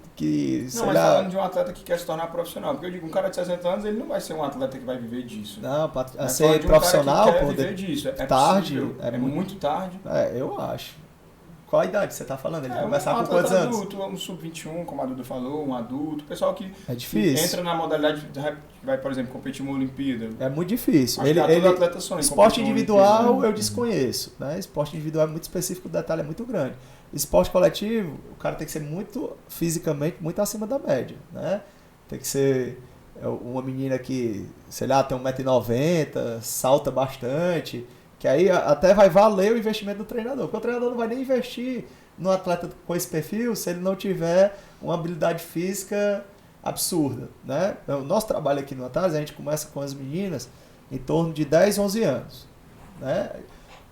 não, mas falando de um atleta que quer se tornar profissional, porque eu digo, um cara de 60 anos, ele não vai ser um atleta que vai viver disso. Não, Mas ser de profissional, cara que quer viver disso. tarde, possível, é muito tarde. Eu acho. Qual a idade você está falando? Ele começar um com quantos anos? Adulto, um sub-21, como a Duda falou, um adulto, pessoal que difícil. entra na modalidade, vai, por exemplo, competir uma Olimpíada. É muito difícil. Acho que todo atleta sonha. Esporte individual eu desconheço, né? Esporte individual é muito específico, o detalhe é muito grande. Esporte coletivo, o cara tem que ser muito, fisicamente, muito acima da média, né? Tem que ser uma menina que, sei lá, tem 1,90 m, salta bastante, que aí até vai valer o investimento do treinador, porque o treinador não vai nem investir no atleta com esse perfil se ele não tiver uma habilidade física absurda, né? O nosso trabalho aqui no Antares, a gente começa com as meninas em torno de 10, 11 anos, né?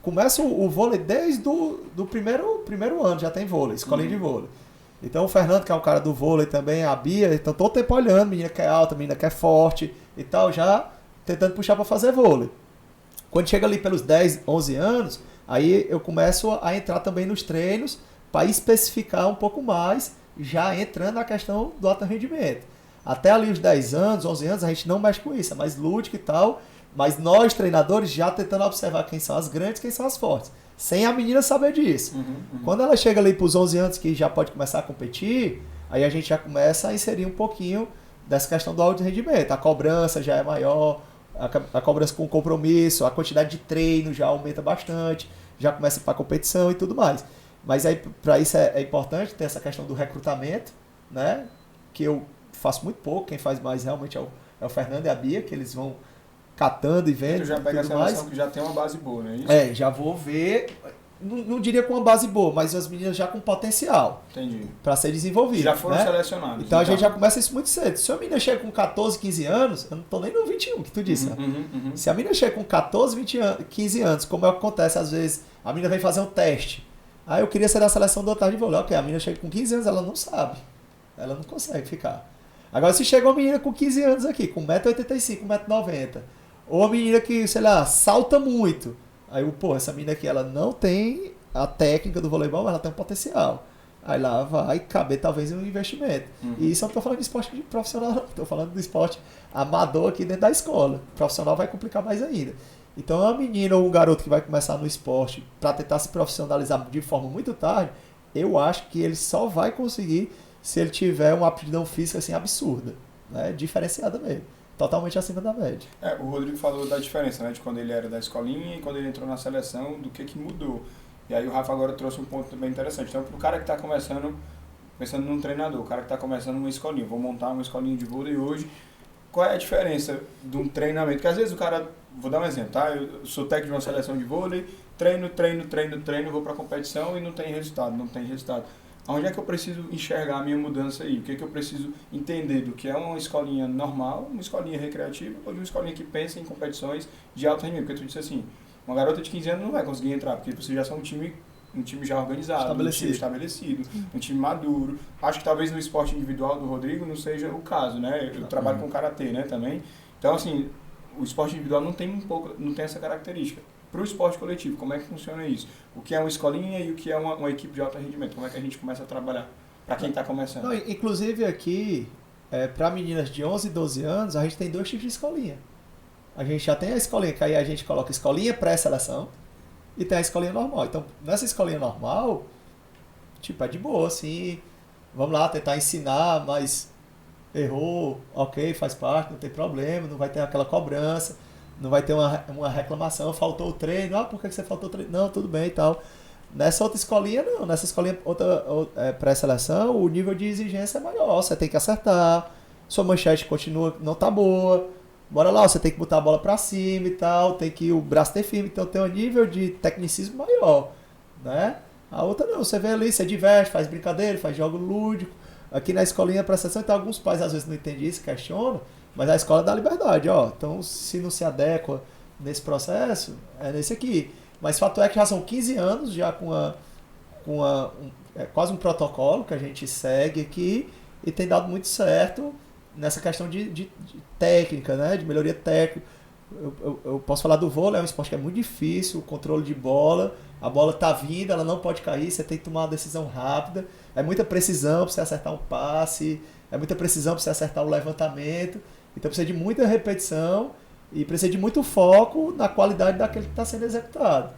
Começa o vôlei desde do primeiro ano, já tem vôlei, escolinha de vôlei. Então o Fernando, que é um cara do vôlei também, a Bia, então todo tempo olhando, menina que é alta, menina que é forte e tal, já tentando puxar para fazer vôlei. Quando chega ali pelos 10, 11 anos, aí eu começo a entrar também nos treinos para especificar um pouco mais, já entrando na questão do alto rendimento. Até ali os 10 anos, 11 anos, a gente não mexe com isso, é mais lúdico e tal, mas nós, treinadores, já tentando observar quem são as grandes, quem são as fortes, sem a menina saber disso. Quando ela chega ali para os 11 anos, que já pode começar a competir, aí a gente já começa a inserir um pouquinho dessa questão do alto rendimento. A cobrança já é maior, a cobrança com compromisso, a quantidade de treino já aumenta bastante, já começa para a competição e tudo mais. Mas aí para isso é importante ter essa questão do recrutamento, né? Que eu faço muito pouco, quem faz mais realmente é o Fernando e a Bia, que eles vão catando e vendo. Tu já pega a seleção que já tem uma base boa, não é isso? Já vou ver, não diria com uma base boa, mas as meninas já com potencial. Entendi. Para ser desenvolvido. Já foram selecionadas. Então a gente já começa isso muito cedo. Se a menina chega com 14, 15 anos, eu não tô nem no 21 que tu disse. Se a menina chega com 14, 15 anos, como é o que acontece às vezes, a menina vem fazer um teste. Aí eu queria ser da seleção do Antares de vôlei. Ok, a menina chega com 15 anos, ela não sabe. Ela não consegue ficar. Agora, se chega uma menina com 15 anos aqui, com 1,85m, 1,90m, ou uma menina que, sei lá, salta muito, aí, pô, essa menina aqui, ela não tem a técnica do voleibol, mas ela tem um potencial. Aí lá vai caber talvez um investimento. E isso eu não estou falando de esporte profissional, não. Estou falando do esporte amador aqui dentro da escola. Profissional vai complicar mais ainda. Então, uma menina ou um garoto que vai começar no esporte para tentar se profissionalizar de forma muito tarde, eu acho que ele só vai conseguir se ele tiver uma aptidão física assim absurda, né? Diferenciada mesmo. Totalmente acima da média. O Rodrigo falou da diferença, né, de quando ele era da escolinha e quando ele entrou na seleção, do que mudou. E aí o Rafa agora trouxe um ponto bem interessante. Então, para o cara que está começando, pensando num treinador, o cara que está começando uma escolinha, vou montar uma escolinha de vôlei hoje, qual é a diferença de um treinamento? Porque às vezes o cara, vou dar um exemplo, tá? Eu sou técnico de uma seleção de vôlei, treino, vou para a competição e não tem resultado. Onde é que eu preciso enxergar a minha mudança aí? O que é que eu preciso entender do que é uma escolinha normal, uma escolinha recreativa ou de uma escolinha que pensa em competições de alto rendimento? Porque tu disse assim, uma garota de 15 anos não vai conseguir entrar, porque você já são um time já organizado, um time estabelecido, um time maduro. Acho que talvez no esporte individual do Rodrigo não seja o caso, né? Eu trabalho com karatê, né, também. Então, assim, o esporte individual não tem essa característica. Para o esporte coletivo, como é que funciona isso? O que é uma escolinha e o que é uma equipe de alto rendimento? Como é que a gente começa a trabalhar para quem está começando? Não, inclusive aqui, para meninas de 11 e 12 anos, a gente tem 2 tipos de escolinha. A gente já tem a escolinha, que aí a gente coloca escolinha pré-seleção e tem a escolinha normal. Então, nessa escolinha normal, tipo, é de boa, assim, vamos lá tentar ensinar, mas errou, ok, faz parte, não tem problema, não vai ter aquela cobrança, não vai ter uma reclamação, faltou o treino, por que você faltou o treino? Não, tudo bem e tal. Nessa outra escolinha, não. Nessa escolinha pré-seleção, o nível de exigência é maior, você tem que acertar, sua manchete continua, não tá boa, bora lá, você tem que botar a bola pra cima e tal, tem que o braço ter firme, então tem um nível de tecnicismo maior, né? A outra não, você vê ali, você diverte, faz brincadeira, faz jogo lúdico. Aqui na escolinha pré-seleção, então alguns pais às vezes não entendem isso, questionam, mas a escola dá liberdade, ó. Então, se não se adequa nesse processo, é nesse aqui. Mas fato é que já são 15 anos, já quase um protocolo que a gente segue aqui e tem dado muito certo nessa questão de técnica, né? De melhoria técnica. Eu posso falar do vôlei, é um esporte que é muito difícil, o controle de bola, a bola tá vindo, ela não pode cair, você tem que tomar uma decisão rápida, é muita precisão para você acertar um passe, é muita precisão para você acertar o levantamento, então precisa de muita repetição e precisa de muito foco na qualidade daquele que está sendo executado.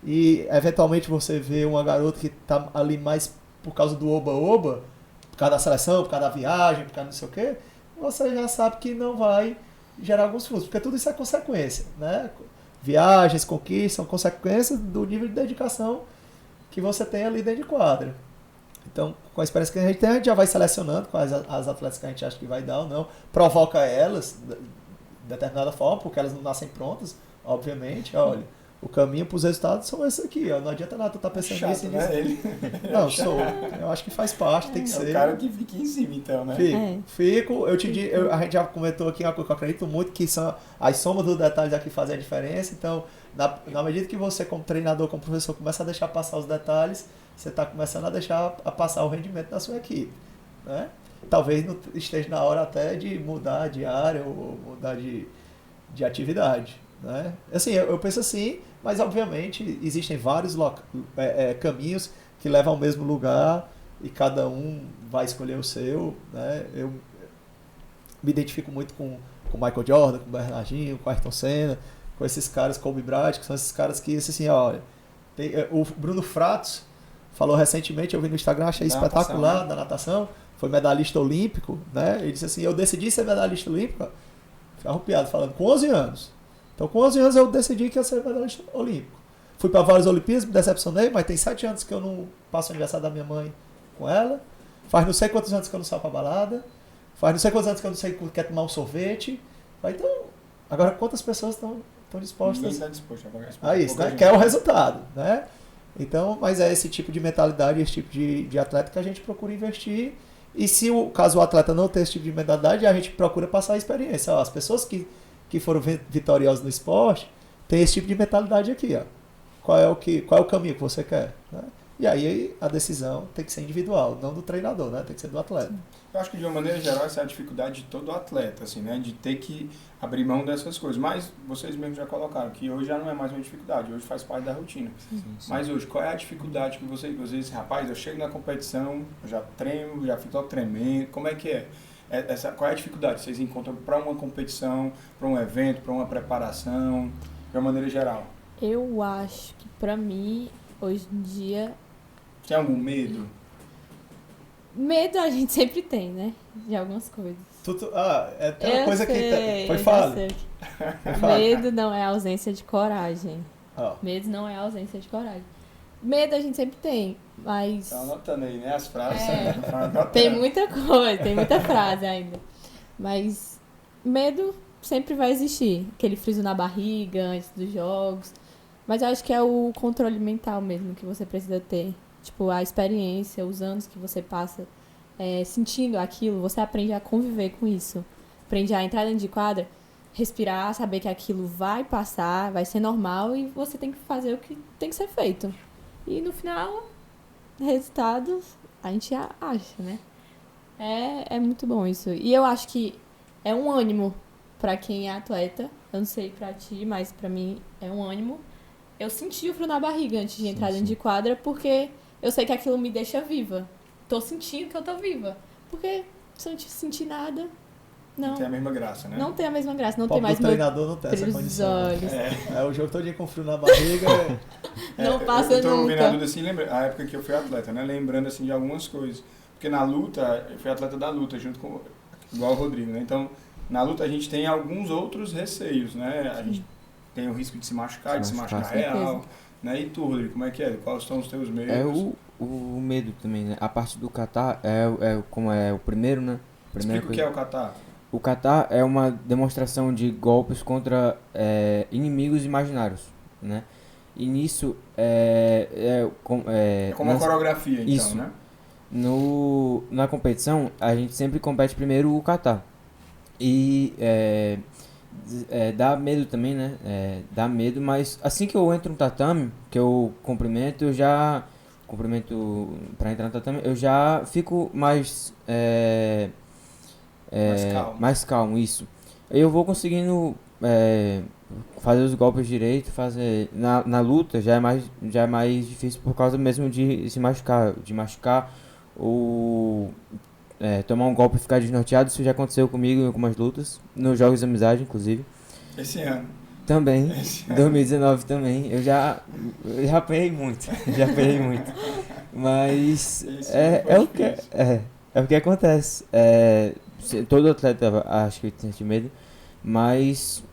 E eventualmente você vê uma garota que está ali mais por causa do oba-oba, por causa da seleção, por causa da viagem, por causa não sei o quê, você já sabe que não vai gerar alguns frutos, porque tudo isso é consequência, né? Viagens, conquistas, são consequências do nível de dedicação que você tem ali dentro de quadra. Então, com a experiência que a gente tem, a gente já vai selecionando quais as atletas que a gente acha que vai dar ou não, provoca elas de determinada forma, porque elas não nascem prontas, obviamente, olha, o caminho para os resultados são esses aqui, ó. Não adianta nada tu estar pensando chato, nisso e né? nisso. Não, eu acho que faz parte, tem que ser. É o cara que fica em cima, então, né? Fico, a gente já comentou aqui uma coisa que eu acredito muito, que são as somas dos detalhes aqui fazem a diferença, então, na medida que você, como treinador, como professor, começa a deixar passar os detalhes, você está começando a deixar a passar o rendimento da sua equipe, né? Talvez não esteja na hora até de mudar de área ou mudar de atividade, né? Assim, eu penso assim, mas obviamente existem vários caminhos que levam ao mesmo lugar e cada um vai escolher o seu, né? Eu me identifico muito com Michael Jordan, com o Bernardinho, com o Ayrton Senna, com esses caras, Kobe Bryant, que são esses caras que, assim, olha, o Bruno Fratos falou recentemente, eu vi no Instagram, achei espetacular, da natação, foi medalhista olímpico, né? Ele disse assim, eu decidi ser medalhista olímpico, fiquei arrupiado, falando, com 11 anos. Então, com 11 anos eu decidi que ia ser medalhista olímpico. Fui para várias Olimpíadas, me decepcionei, mas tem 7 anos que eu não passo o aniversário da minha mãe com ela, faz não sei quantos anos que eu não saio pra balada, faz não sei quantos anos que eu não sei que quer tomar um sorvete. Então, agora quantas pessoas estão dispostas? Ninguém está disposto a pagar isso. Isso, né? Que é o resultado, né? Então, mas é esse tipo de mentalidade, esse tipo de atleta que a gente procura investir. E se caso o atleta não tem esse tipo de mentalidade, a gente procura passar a experiência. Ó, as pessoas que foram vitoriosas no esporte têm esse tipo de mentalidade aqui. Ó. Qual é o caminho que você quer? Né? E aí a decisão tem que ser individual, não do treinador, né? Tem que ser do atleta. Eu acho que de uma maneira geral essa é a dificuldade de todo atleta, assim, né? De ter que abrir mão dessas coisas. Mas vocês mesmos já colocaram que hoje já não é mais uma dificuldade, hoje faz parte da rotina. Sim. Mas hoje, qual é a dificuldade que vocês dizem, rapaz, eu chego na competição, eu já treino, já fico logo tremendo, como é que é? Qual é a dificuldade que vocês encontram para uma competição, para um evento, para uma preparação, de uma maneira geral? Eu acho que pra mim, hoje em dia, Tem algum medo? medo a gente sempre tem, né? De algumas coisas. Tem uma coisa que... Foi eu fale. sei. Fale. Medo não é ausência de coragem. Ó, Medo não é ausência de coragem. Medo a gente sempre tem, mas Tá anotando aí, né? As frases. É. Tá anotando. tem muita coisa, tem muita frase ainda. Mas medo sempre vai existir. Aquele friso na barriga antes dos jogos. Mas eu acho que é o controle mental mesmo que você precisa ter. Tipo, a experiência, os anos que você passa sentindo aquilo, você aprende a conviver com isso. Aprende a entrar dentro de quadra, respirar, saber que aquilo vai passar, vai ser normal e você tem que fazer o que tem que ser feito. E no final, resultados a gente acha, né? É muito bom isso. E eu acho que é um ânimo pra quem é atleta. Eu não sei pra ti, mas pra mim é um ânimo. Eu senti o frio na barriga antes de entrar dentro de quadra, porque eu sei que aquilo me deixa viva. Tô sentindo que eu tô viva. Porque se eu não sentir nada, Não não, tem a mesma graça, né? não tem a mesma graça. Não o tem pobre mais do meu treinador não tem essa brilho nos condição. olhos. O jogo todo dia com frio na barriga. Não passa eu tô ouvindo a nunca. Duda assim, a época que eu fui atleta, né? Lembrando assim de algumas coisas. Porque na luta, eu fui atleta da luta, junto com igual o Rodrigo, né? Então, na luta a gente tem alguns outros receios, né? A gente tem o risco de se machucar, de se machucar real. Né? E tu, Rodrigo, como é que é? Quais são os teus medos? É o medo também, né? A parte do kata como é o primeiro, né? Explica o que é o kata. O kata é uma demonstração de golpes contra inimigos imaginários, né? E nisso É como uma coreografia, então, isso. né? Na competição, a gente sempre compete primeiro o kata. E dá medo também, né? Dá medo, mas assim que eu entro no tatame, que eu cumprimento, pra entrar no tatame, eu já fico mais mais calmo, isso. Eu vou conseguindo fazer os golpes direito, na luta já é mais difícil por causa mesmo de se machucar ou tomar um golpe e ficar desnorteado. Isso já aconteceu comigo em algumas lutas, nos jogos de amizade, inclusive. Esse ano. Também, 2019 também. Eu já apanhei muito, Mas é o que acontece. Todo atleta acho que tem esse medo, mas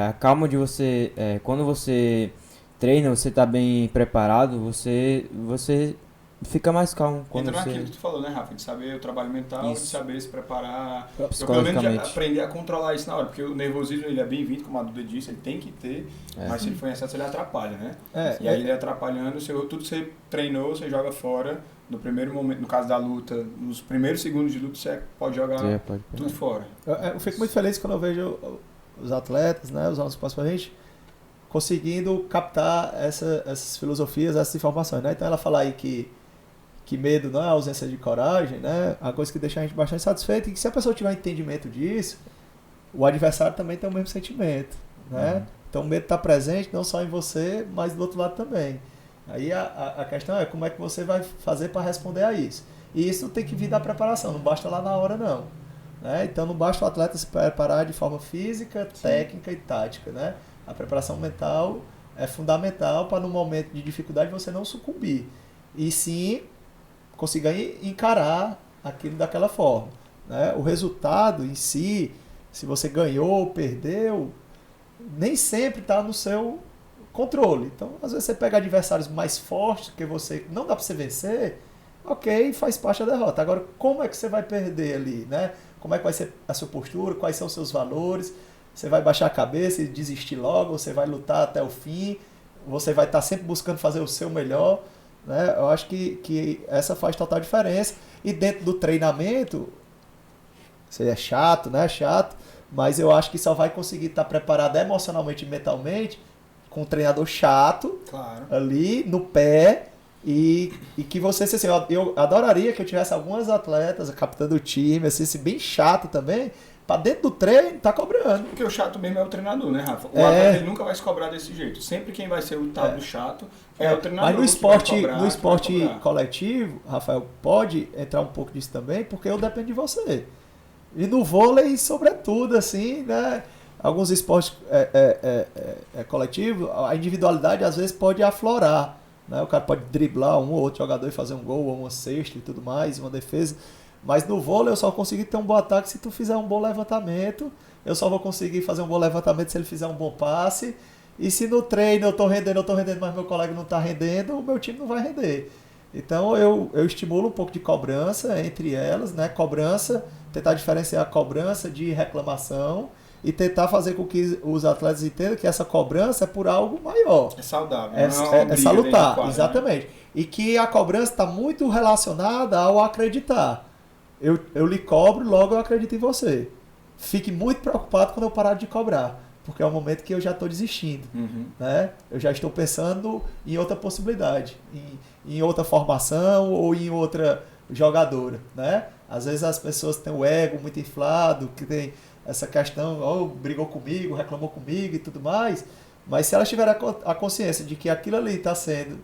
a calma de você, quando você treina, você tá bem preparado, você fica mais calmo. Quando Entra você... naquilo que tu falou, né, Rafa? De saber o trabalho mental, Isso. de saber se preparar. Eu, pelo menos, Psicologicamente. aprender a controlar isso na hora, porque o nervosismo ele é bem-vindo, como a Duda disse, ele tem que ter, mas se ele for em excesso, ele atrapalha, né? E aí ele atrapalhando, tudo que você treinou, você joga fora. No primeiro momento, no caso da luta, nos primeiros segundos de luta, você pode jogar tudo fora. Eu fico muito feliz quando eu vejo os atletas, né, os nossos participantes, conseguindo captar essas filosofias, essas informações, né? Então ela fala aí que medo não é a ausência de coragem, né? A coisa que deixa a gente bastante satisfeito e que se a pessoa tiver entendimento disso, o adversário também tem o mesmo sentimento, né? Então o medo está presente não só em você, mas do outro lado também. Aí a questão é como é que você vai fazer para responder a isso. E isso tem que vir da preparação, não basta lá na hora não. Né? Então não basta o atleta se preparar de forma física, técnica e tática, né? A preparação mental é fundamental para no momento de dificuldade você não sucumbir. E sim conseguir encarar aquilo daquela forma. Né? O resultado em si, se você ganhou ou perdeu, nem sempre está no seu controle. Então, às vezes você pega adversários mais fortes que você, não dá para você vencer, ok, faz parte da derrota. Agora, como é que você vai perder ali? Né? Como é que vai ser a sua postura? Quais são os seus valores? Você vai baixar a cabeça e desistir logo? Você vai lutar até o fim? Você vai estar sempre buscando fazer o seu melhor? Né? Eu acho que essa faz total diferença. E dentro do treinamento, isso é chato, né? Chato, mas eu acho que só vai conseguir estar preparado emocionalmente e mentalmente com um treinador chato Claro. ali no pé e que você, assim, eu adoraria que eu tivesse algumas atletas, a capitã do time, assim, bem chato também, pra dentro do treino, tá cobrando. Porque o chato mesmo é o treinador, né, Rafa? O É. atleta ele nunca vai se cobrar desse jeito. Sempre quem vai ser o tal do chato é o treinador. Mas no que vai esporte, cobrar, no que esporte vai cobrar. coletivo, Rafael, pode entrar um pouco disso também, porque eu dependo de você. E no vôlei, sobretudo, assim, né? Alguns esportes coletivos, a individualidade às vezes pode aflorar. Né? O cara pode driblar um ou outro jogador e fazer um gol, ou uma cesta e tudo mais, uma defesa. Mas no vôlei eu só consigo ter um bom ataque se tu fizer um bom levantamento. Eu só vou conseguir fazer um bom levantamento se ele fizer um bom passe. E se no treino eu tô rendendo, mas meu colega não tá rendendo, o meu time não vai render. Então eu estimulo um pouco de cobrança entre elas, né? Cobrança, tentar diferenciar a cobrança de reclamação e tentar fazer com que os atletas entendam que essa cobrança é por algo maior. É saudável, É, não uma é briga dentro do salutar, quadro, exatamente. Né? E que a cobrança está muito relacionada ao acreditar. Eu lhe cobro, logo eu acredito em você. Fique muito preocupado quando eu parar de cobrar, porque é o momento que eu já estou desistindo. Uhum. Né? Eu já estou pensando em outra possibilidade, em outra formação ou em outra jogadora. Né? Às vezes as pessoas têm o ego muito inflado, que tem essa questão, brigou comigo, reclamou comigo e tudo mais, mas se elas tiverem a consciência de que aquilo ali está sendo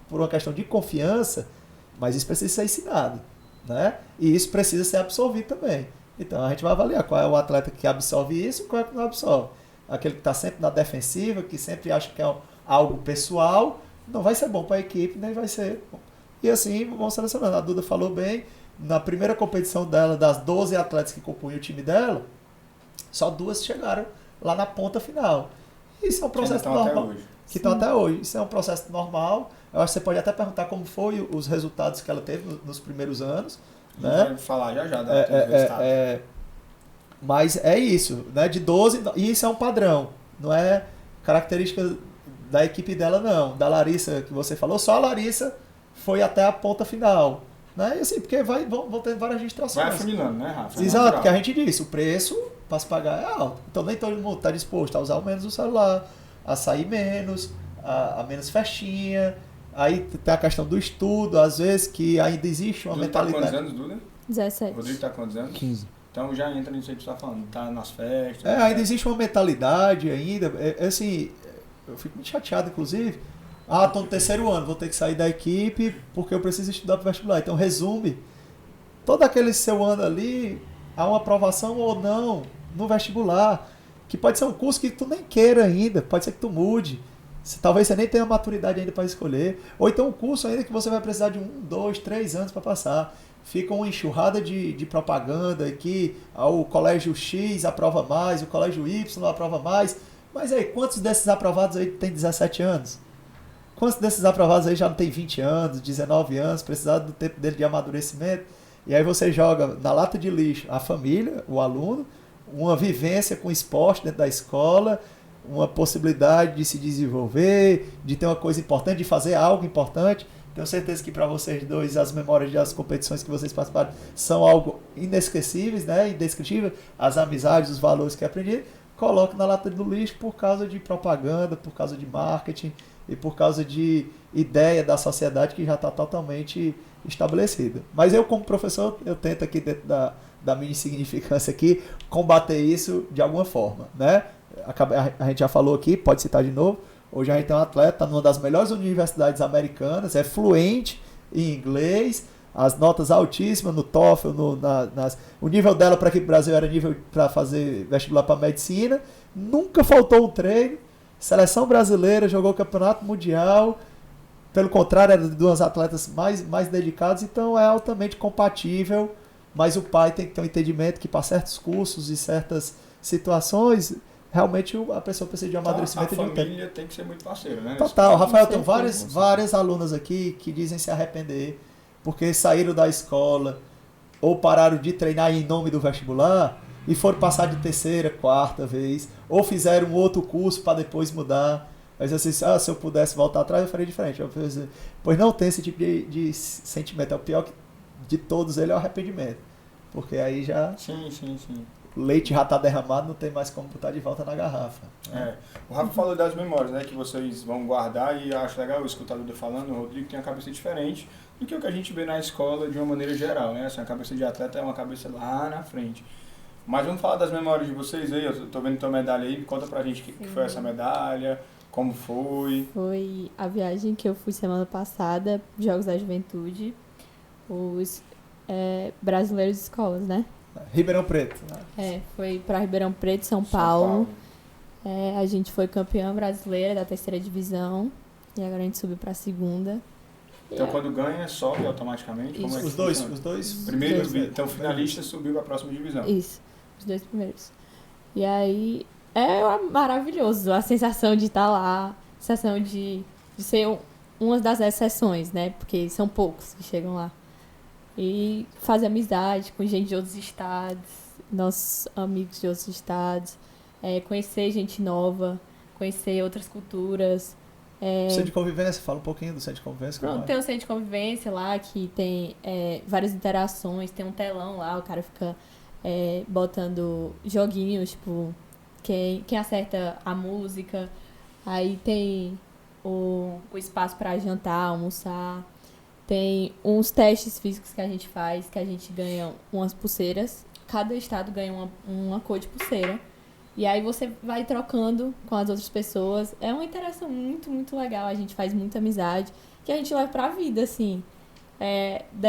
por uma questão de confiança, mas isso precisa ser ensinado, né? E isso precisa ser absorvido também. Então a gente vai avaliar qual é o atleta que absorve isso e qual é que não absorve. Aquele que está sempre na defensiva, que sempre acha que é algo pessoal, não vai ser bom para a equipe, nem vai ser bom. E assim vamos selecionando. A Duda falou bem, na primeira competição dela, das 12 atletas que compunham o time dela, só 2 chegaram lá na ponta final. Isso é um processo normal. Que estão até hoje. Isso é um processo normal. Eu acho que você pode até perguntar como foi os resultados que ela teve nos primeiros anos. A Né? gente vai falar já dos resultados. Mas é isso, né? De 12, e isso é um padrão. Não é característica da equipe dela, não. Da Larissa, que você falou, só a Larissa foi até a ponta final. Né? E assim, porque vão ter várias registrações. Vai afunilando, né, Rafa? Exato, porque a gente disse, o preço para se pagar é alto. Então nem todo mundo está disposto a usar menos o celular, a sair menos, a menos festinha. Aí tem a questão do estudo, às vezes, que ainda existe uma Duda mentalidade. Tá com quantos anos, Duda? 17. Rodrigo tá com quantos anos? 15. Então já entra nisso aí que você tá falando, tá nas festas. Ainda existe uma mentalidade ainda, assim, eu fico muito chateado, inclusive. Tô no terceiro ano, vou ter que sair da equipe porque eu preciso estudar para o vestibular. Então resume, todo aquele seu ano ali, há uma aprovação ou não no vestibular, que pode ser um curso que tu nem queira ainda, pode ser que tu mude. Talvez você nem tenha maturidade ainda para escolher. Ou então um curso ainda que você vai precisar de 1, 2, 3 anos para passar. Fica uma enxurrada de propaganda que o colégio X aprova mais, o colégio Y aprova mais. Mas aí, quantos desses aprovados aí tem 17 anos? Quantos desses aprovados aí já não tem 20 anos, 19 anos, precisando do tempo dele de amadurecimento? E aí você joga na lata de lixo a família, o aluno, uma vivência com esporte dentro da escola, uma possibilidade de se desenvolver, de ter uma coisa importante, de fazer algo importante. Tenho certeza que para vocês dois as memórias das competições que vocês participaram são algo inesquecíveis, né? Indescritível. As amizades, os valores que aprendi, coloco na lata do lixo por causa de propaganda, por causa de marketing e por causa de ideia da sociedade que já está totalmente estabelecida. Mas eu, como professor, eu tento aqui dentro da minha insignificância aqui, combater isso de alguma forma, né? A gente já falou aqui, pode citar de novo, hoje a gente tem um atleta numa das melhores universidades americanas, é fluente em inglês, as notas altíssimas no TOEFL, o nível dela para aqui no Brasil era nível para fazer vestibular para medicina, nunca faltou um treino, seleção brasileira, jogou o campeonato mundial, pelo contrário, era de 2 atletas mais dedicadas, então é altamente compatível, mas o pai tem que ter um entendimento que para certos cursos e certas situações, realmente a pessoa precisa de amadurecimento. A família tem que ser muito parceira, né? Total. Rafael, tem várias alunas aqui que dizem se arrepender porque saíram da escola ou pararam de treinar em nome do vestibular e foram passar de 3ª, 4ª vez, ou fizeram um outro curso para depois mudar. Mas assim, se eu pudesse voltar atrás, eu faria diferente. Pois não tem esse tipo de sentimento. É o pior de todos ele é o arrependimento. Porque aí já... Sim. o leite já tá derramado, não tem mais como botar de volta na garrafa. O Rafa falou das memórias, né, que vocês vão guardar, e eu acho legal escutar o Duda falando. O Rodrigo tem uma cabeça diferente do que o que a gente vê na escola de uma maneira geral, né? Assim, a cabeça de atleta é uma cabeça lá na frente. Mas vamos falar das memórias de vocês aí. Eu tô vendo tua medalha aí, conta pra gente o que foi essa medalha, como foi. Foi a viagem que eu fui semana passada, Jogos da Juventude, os brasileiros de escolas, né? Ribeirão Preto. Né? Foi para Ribeirão Preto, São Paulo. A gente foi campeã brasileira da 3ª divisão e agora a gente subiu para a 2ª. Então quando ganha, sobe automaticamente? Como é que Os dois. Primeiro, então finalista subiu para a próxima divisão. Isso, os 2 primeiros. E aí maravilhoso a sensação de estar lá, a sensação de ser uma das exceções, né? Porque são poucos que chegam lá. E fazer amizade com gente de outros estados, nossos amigos de outros estados, conhecer gente nova, conhecer outras culturas. Centro de convivência, fala um pouquinho do centro de convivência. Pronto, tem um centro de convivência lá que tem várias interações, tem um telão lá, o cara fica botando joguinhos, tipo, quem acerta a música, aí tem o espaço para jantar, almoçar. Tem uns testes físicos que a gente faz, que a gente ganha umas pulseiras. Cada estado ganha uma cor de pulseira. E aí você vai trocando com as outras pessoas. É uma interação muito, muito legal. A gente faz muita amizade, que a gente leva pra vida, assim.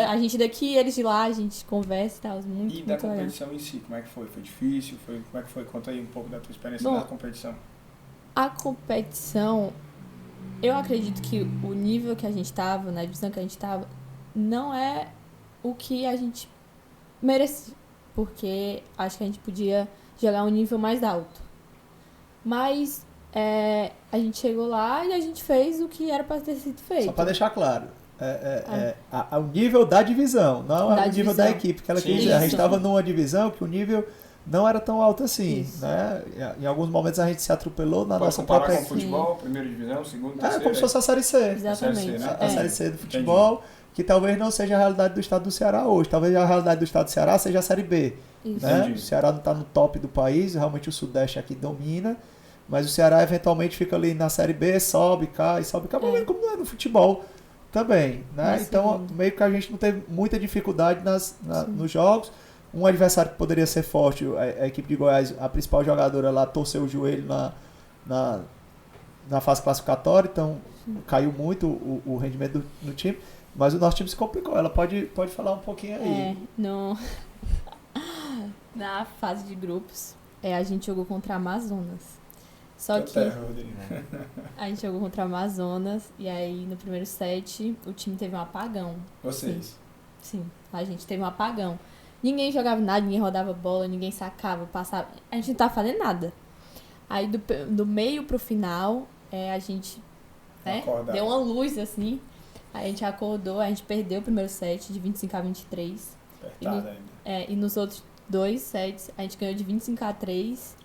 A gente daqui, eles de lá, a gente conversa e tal. Muito, e da muito competição legal. em si, como é que foi? Foi difícil? Como é que foi? Conta aí um pouco da tua experiência Bom, na competição. A competição... Eu acredito que o nível que a gente estava, na divisão que a gente estava, não é o que a gente merecia. Porque acho que a gente podia jogar um nível mais alto. Mas a gente chegou lá e a gente fez o que era para ter sido feito. Só para deixar claro, o nível da divisão, não é o nível da equipe. Que ela quis dizer. A gente estava numa divisão que o nível não era tão alto assim, né? Em alguns momentos a gente se atropelou na nossa própria... Pode comparar com o futebol, primeira divisão, segunda, terceira... como se fosse a Série C. Exatamente. A Série C do futebol, que talvez não seja a realidade do estado do Ceará hoje. Talvez a realidade do estado do Ceará seja a Série B. Né? O Ceará não está no top do país, realmente o Sudeste aqui domina, mas o Ceará eventualmente fica ali na Série B, sobe, cai, como não é no futebol também. Né? Então, meio que a gente não teve muita dificuldade nos jogos. Um adversário que poderia ser forte, a equipe de Goiás, a principal jogadora lá torceu o joelho na fase classificatória, então caiu muito o rendimento do time, mas o nosso time se complicou. Ela pode falar um pouquinho aí. Na fase de grupos, a gente jogou contra a Amazonas. Só que a gente jogou contra a Amazonas e aí no primeiro set o time teve um apagão. Vocês? Sim, a gente teve um apagão. Ninguém jogava nada, ninguém rodava bola, ninguém sacava, passava. A gente não tava fazendo nada. Aí do meio pro final, a gente deu uma luz assim. Aí a gente acordou, a gente perdeu o primeiro set de 25-23. Apertado ainda. E nos outros 2 sets a gente ganhou de 25-3.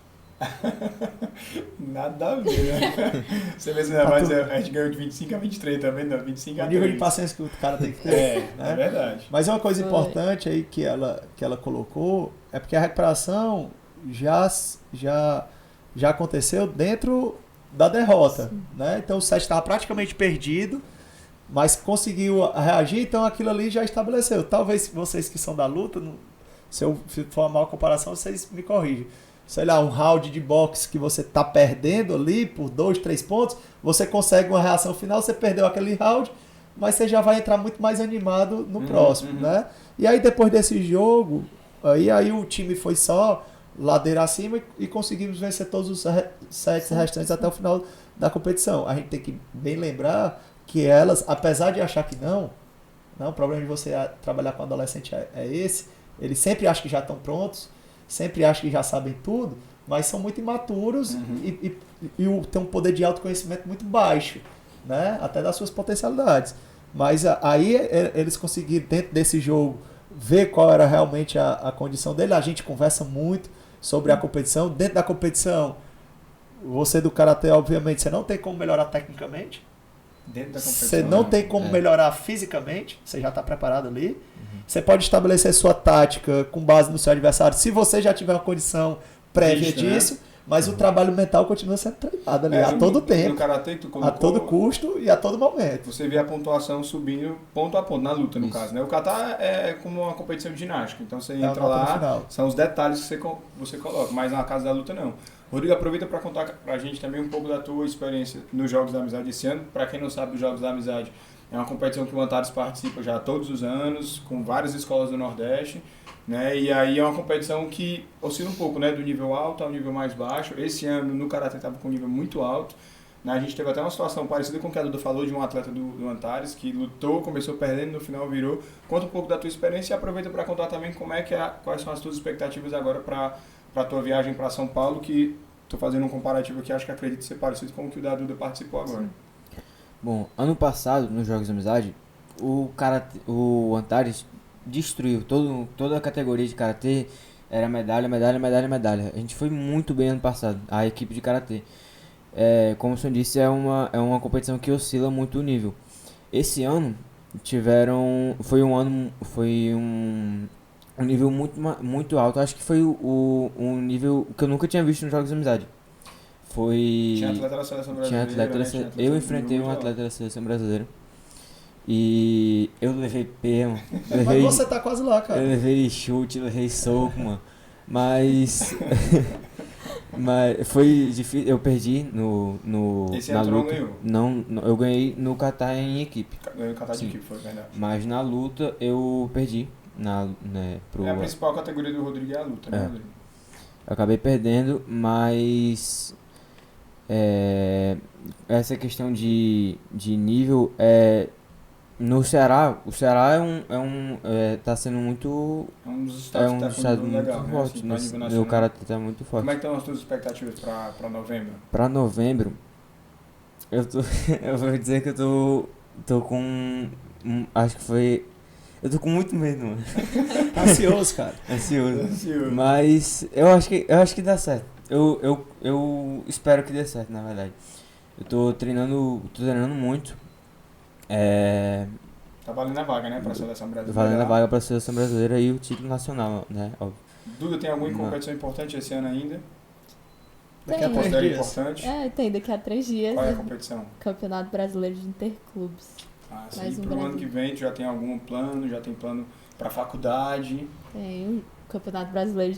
Nada a ver, né? Você vê, mas a gente ganhou de 25-23 também, não, 25-3. O nível de paciência que o cara tem que ter. É verdade. Mas uma coisa importante aí que ela colocou é porque a recuperação já aconteceu dentro da derrota. Né? Então o set estava praticamente perdido, mas conseguiu reagir, então aquilo ali já estabeleceu. Talvez vocês que são da luta, se eu for uma má comparação, vocês me corrigem. Sei lá, um round de boxe que você tá perdendo ali por 2, 3 pontos, você consegue uma reação final, você perdeu aquele round, mas você já vai entrar muito mais animado no próximo, né? E aí depois desse jogo, aí o time foi só ladeira acima e conseguimos vencer todos os sets restantes até o final da competição. A gente tem que bem lembrar que elas, apesar de achar que não, o problema de você trabalhar com adolescente é esse, eles sempre acham que já estão prontos, sempre acham que já sabem tudo, mas são muito imaturos e têm um poder de autoconhecimento muito baixo, né? Até das suas potencialidades. Mas aí eles conseguiram, dentro desse jogo, ver qual era realmente a condição dele. A gente conversa muito sobre a competição. Dentro da competição, você do karatê, obviamente, você não tem como melhorar tecnicamente, Dentro da competição, Você não né? tem como melhorar fisicamente, você já está preparado ali. Você pode estabelecer sua tática com base no seu adversário, se você já tiver uma condição prévia Visto, né? disso, mas o trabalho mental continua sendo treinado ali a no- todo No tempo, karatê que tu a colocou, todo custo e a todo momento. você vê a pontuação subindo ponto a ponto, na luta, no Isso. caso, né? O kata é como uma competição de ginástica, então você a entra nota no lá, final. são os detalhes que você coloca, mas na casa da luta não. Rodrigo, aproveita para contar pra gente também um pouco da tua experiência nos Jogos da Amizade esse ano. Para quem não sabe, os Jogos da Amizade é uma competição que o Antares participa já todos os anos, com várias escolas do Nordeste, né? E aí é uma competição que oscila um pouco, né? Do nível alto ao nível mais baixo. Esse ano no Karatê estava com um nível muito alto, né? A gente teve até uma situação parecida com o que a Duda falou, de um atleta do Antares que lutou, começou perdendo, no final virou. Conta um pouco da tua experiência e aproveita para contar também quais são as tuas expectativas agora para a tua viagem para São Paulo, que estou fazendo um comparativo aqui, acho que acredito ser parecido com o que o da Duda participou agora. Sim. Bom, ano passado, nos Jogos de Amizade, o Antares destruiu toda a categoria de Karatê, era medalha, medalha, medalha, medalha. A gente foi muito bem ano passado, a equipe de Karatê. Como o senhor disse, é uma competição que oscila muito o nível. Esse ano, foi um nível muito alto, acho que foi um nível que eu nunca tinha visto nos Jogos de Amizade. Tinha atleta da seleção Tinha brasileira, atleta da né? se- Tinha atleta Eu do enfrentei um nível atleta da seleção brasileira. E eu levei perno, Mas você tá quase lá, eu cara. levei chute, levei soco, mano. Mas. Mas foi difícil. Eu perdi Esse na ano tu não luta. ganhou? Não, eu ganhei no kata em equipe. Ganhou o kata de Sim. equipe, foi verdade. Mas na luta eu perdi. É a principal categoria do Rodrigo é a luta, né, É. Rodrigo? Eu acabei perdendo, mas essa questão de nível no Ceará, o Ceará tá sendo muito É um dos estados que tá com um estado nível muito legal, né? forte, Assim, no nesse- nível o nacional. karatê tá muito forte. Como é que estão as tuas expectativas para novembro? Pra novembro, eu tô eu vou dizer que eu tô com acho que foi eu tô com muito medo, mano. Tá ansioso, cara. Ansioso. Ansioso. Mas eu acho que dá certo. Eu espero que dê certo, na verdade. Eu tô treinando muito. Tá valendo a vaga, né, para a seleção brasileira. Valendo a vaga pra seleção brasileira e o título nacional, né? Óbvio. Duda, tem alguma Não. competição importante esse ano ainda? Daqui a Tem. 3 Considera dias. importante? Tem daqui a 3 dias Qual é a o competição? Campeonato Brasileiro de Interclubes. Ah, sim. Mais E um pro ano Brasil. que vem, tu já tem algum plano? Já tem plano para faculdade? Tem o Campeonato Brasileiro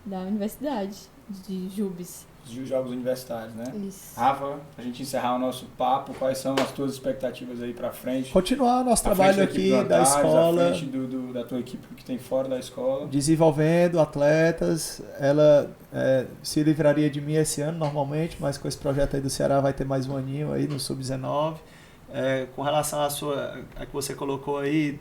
da Universidade, de Jubes. Os Jogos Universitários, né? Isso. Rafa, pra gente encerrar o nosso papo, quais são as tuas expectativas aí pra frente? Continuar nosso À frente trabalho da equipe aqui do da Antares, escola, à frente da tua equipe que tem fora da escola. desenvolvendo atletas. Ela se livraria de mim esse ano normalmente, mas com esse projeto aí do Ceará vai ter mais um aninho aí no Sub-19. Com relação a que você colocou aí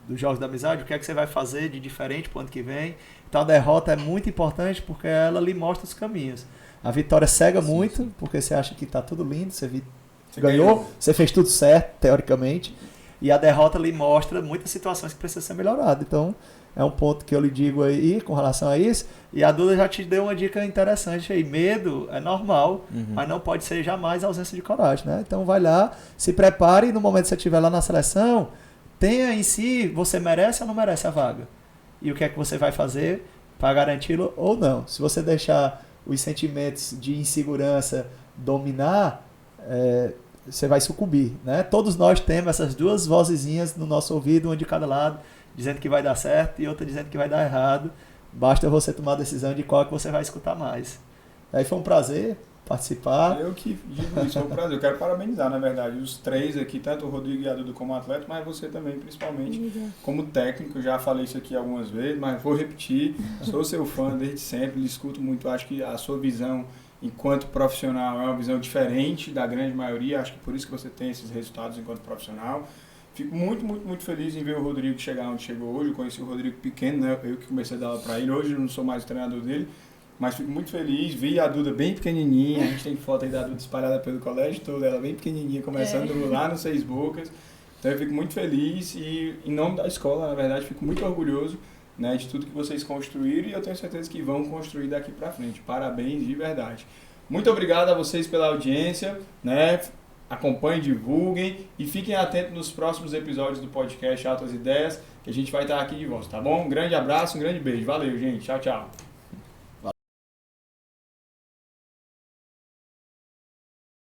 dos Jogos da Amizade, o que é que você vai fazer de diferente pro ano que vem? Então a derrota é muito importante porque ela lhe mostra os caminhos. A vitória cega Sim, muito, sim. porque você acha que tá tudo lindo, você Você ganhou, você fez tudo certo, teoricamente, e a derrota lhe mostra muitas situações que precisam ser melhoradas. Então, é um ponto que eu lhe digo aí com relação a isso. E a Duda já te deu uma dica interessante aí. Medo é normal, Uhum. mas não pode ser jamais ausência de coragem, né? Então, vai lá, se prepare e no momento que você estiver lá na seleção, tenha em si, você merece ou não merece a vaga. E o que é que você vai fazer para garanti-lo ou não. Se você deixar os sentimentos de insegurança dominar, você vai sucumbir, né? Todos nós temos essas duas vozezinhas no nosso ouvido, uma de cada lado, dizendo que vai dar certo e outra dizendo que vai dar errado. Basta você tomar a decisão de qual que você vai escutar mais. Aí foi um prazer participar. Eu que digo isso, foi um prazer. Eu quero parabenizar, na verdade, os três aqui, tanto o Rodrigo e a Duda como atleta, mas você também, principalmente, como técnico. Já falei isso aqui algumas vezes, mas vou repetir. Sou seu fã desde sempre, lhe escuto muito. Acho que a sua visão enquanto profissional é uma visão diferente da grande maioria. Acho que por isso que você tem esses resultados enquanto profissional. Fico muito, muito, muito feliz em ver o Rodrigo chegar onde chegou hoje. Eu conheci o Rodrigo pequeno, né? Eu que comecei a dar aula para ele. Hoje eu não sou mais o treinador dele. Mas fico muito feliz, vi a Duda bem pequenininha, a gente tem foto aí da Duda espalhada pelo colégio todo, ela bem pequenininha, começando lá no Seis Bocas. Então eu fico muito feliz e, em nome da escola, na verdade, fico muito orgulhoso, né, de tudo que vocês construíram e eu tenho certeza que vão construir daqui pra frente. Parabéns de verdade. Muito obrigado a vocês pela audiência, né? acompanhem, divulguem e fiquem atentos nos próximos episódios do podcast Altas Ideias, que a gente vai estar aqui de volta, tá bom? Um grande abraço, um grande beijo. Valeu, gente. Tchau, tchau.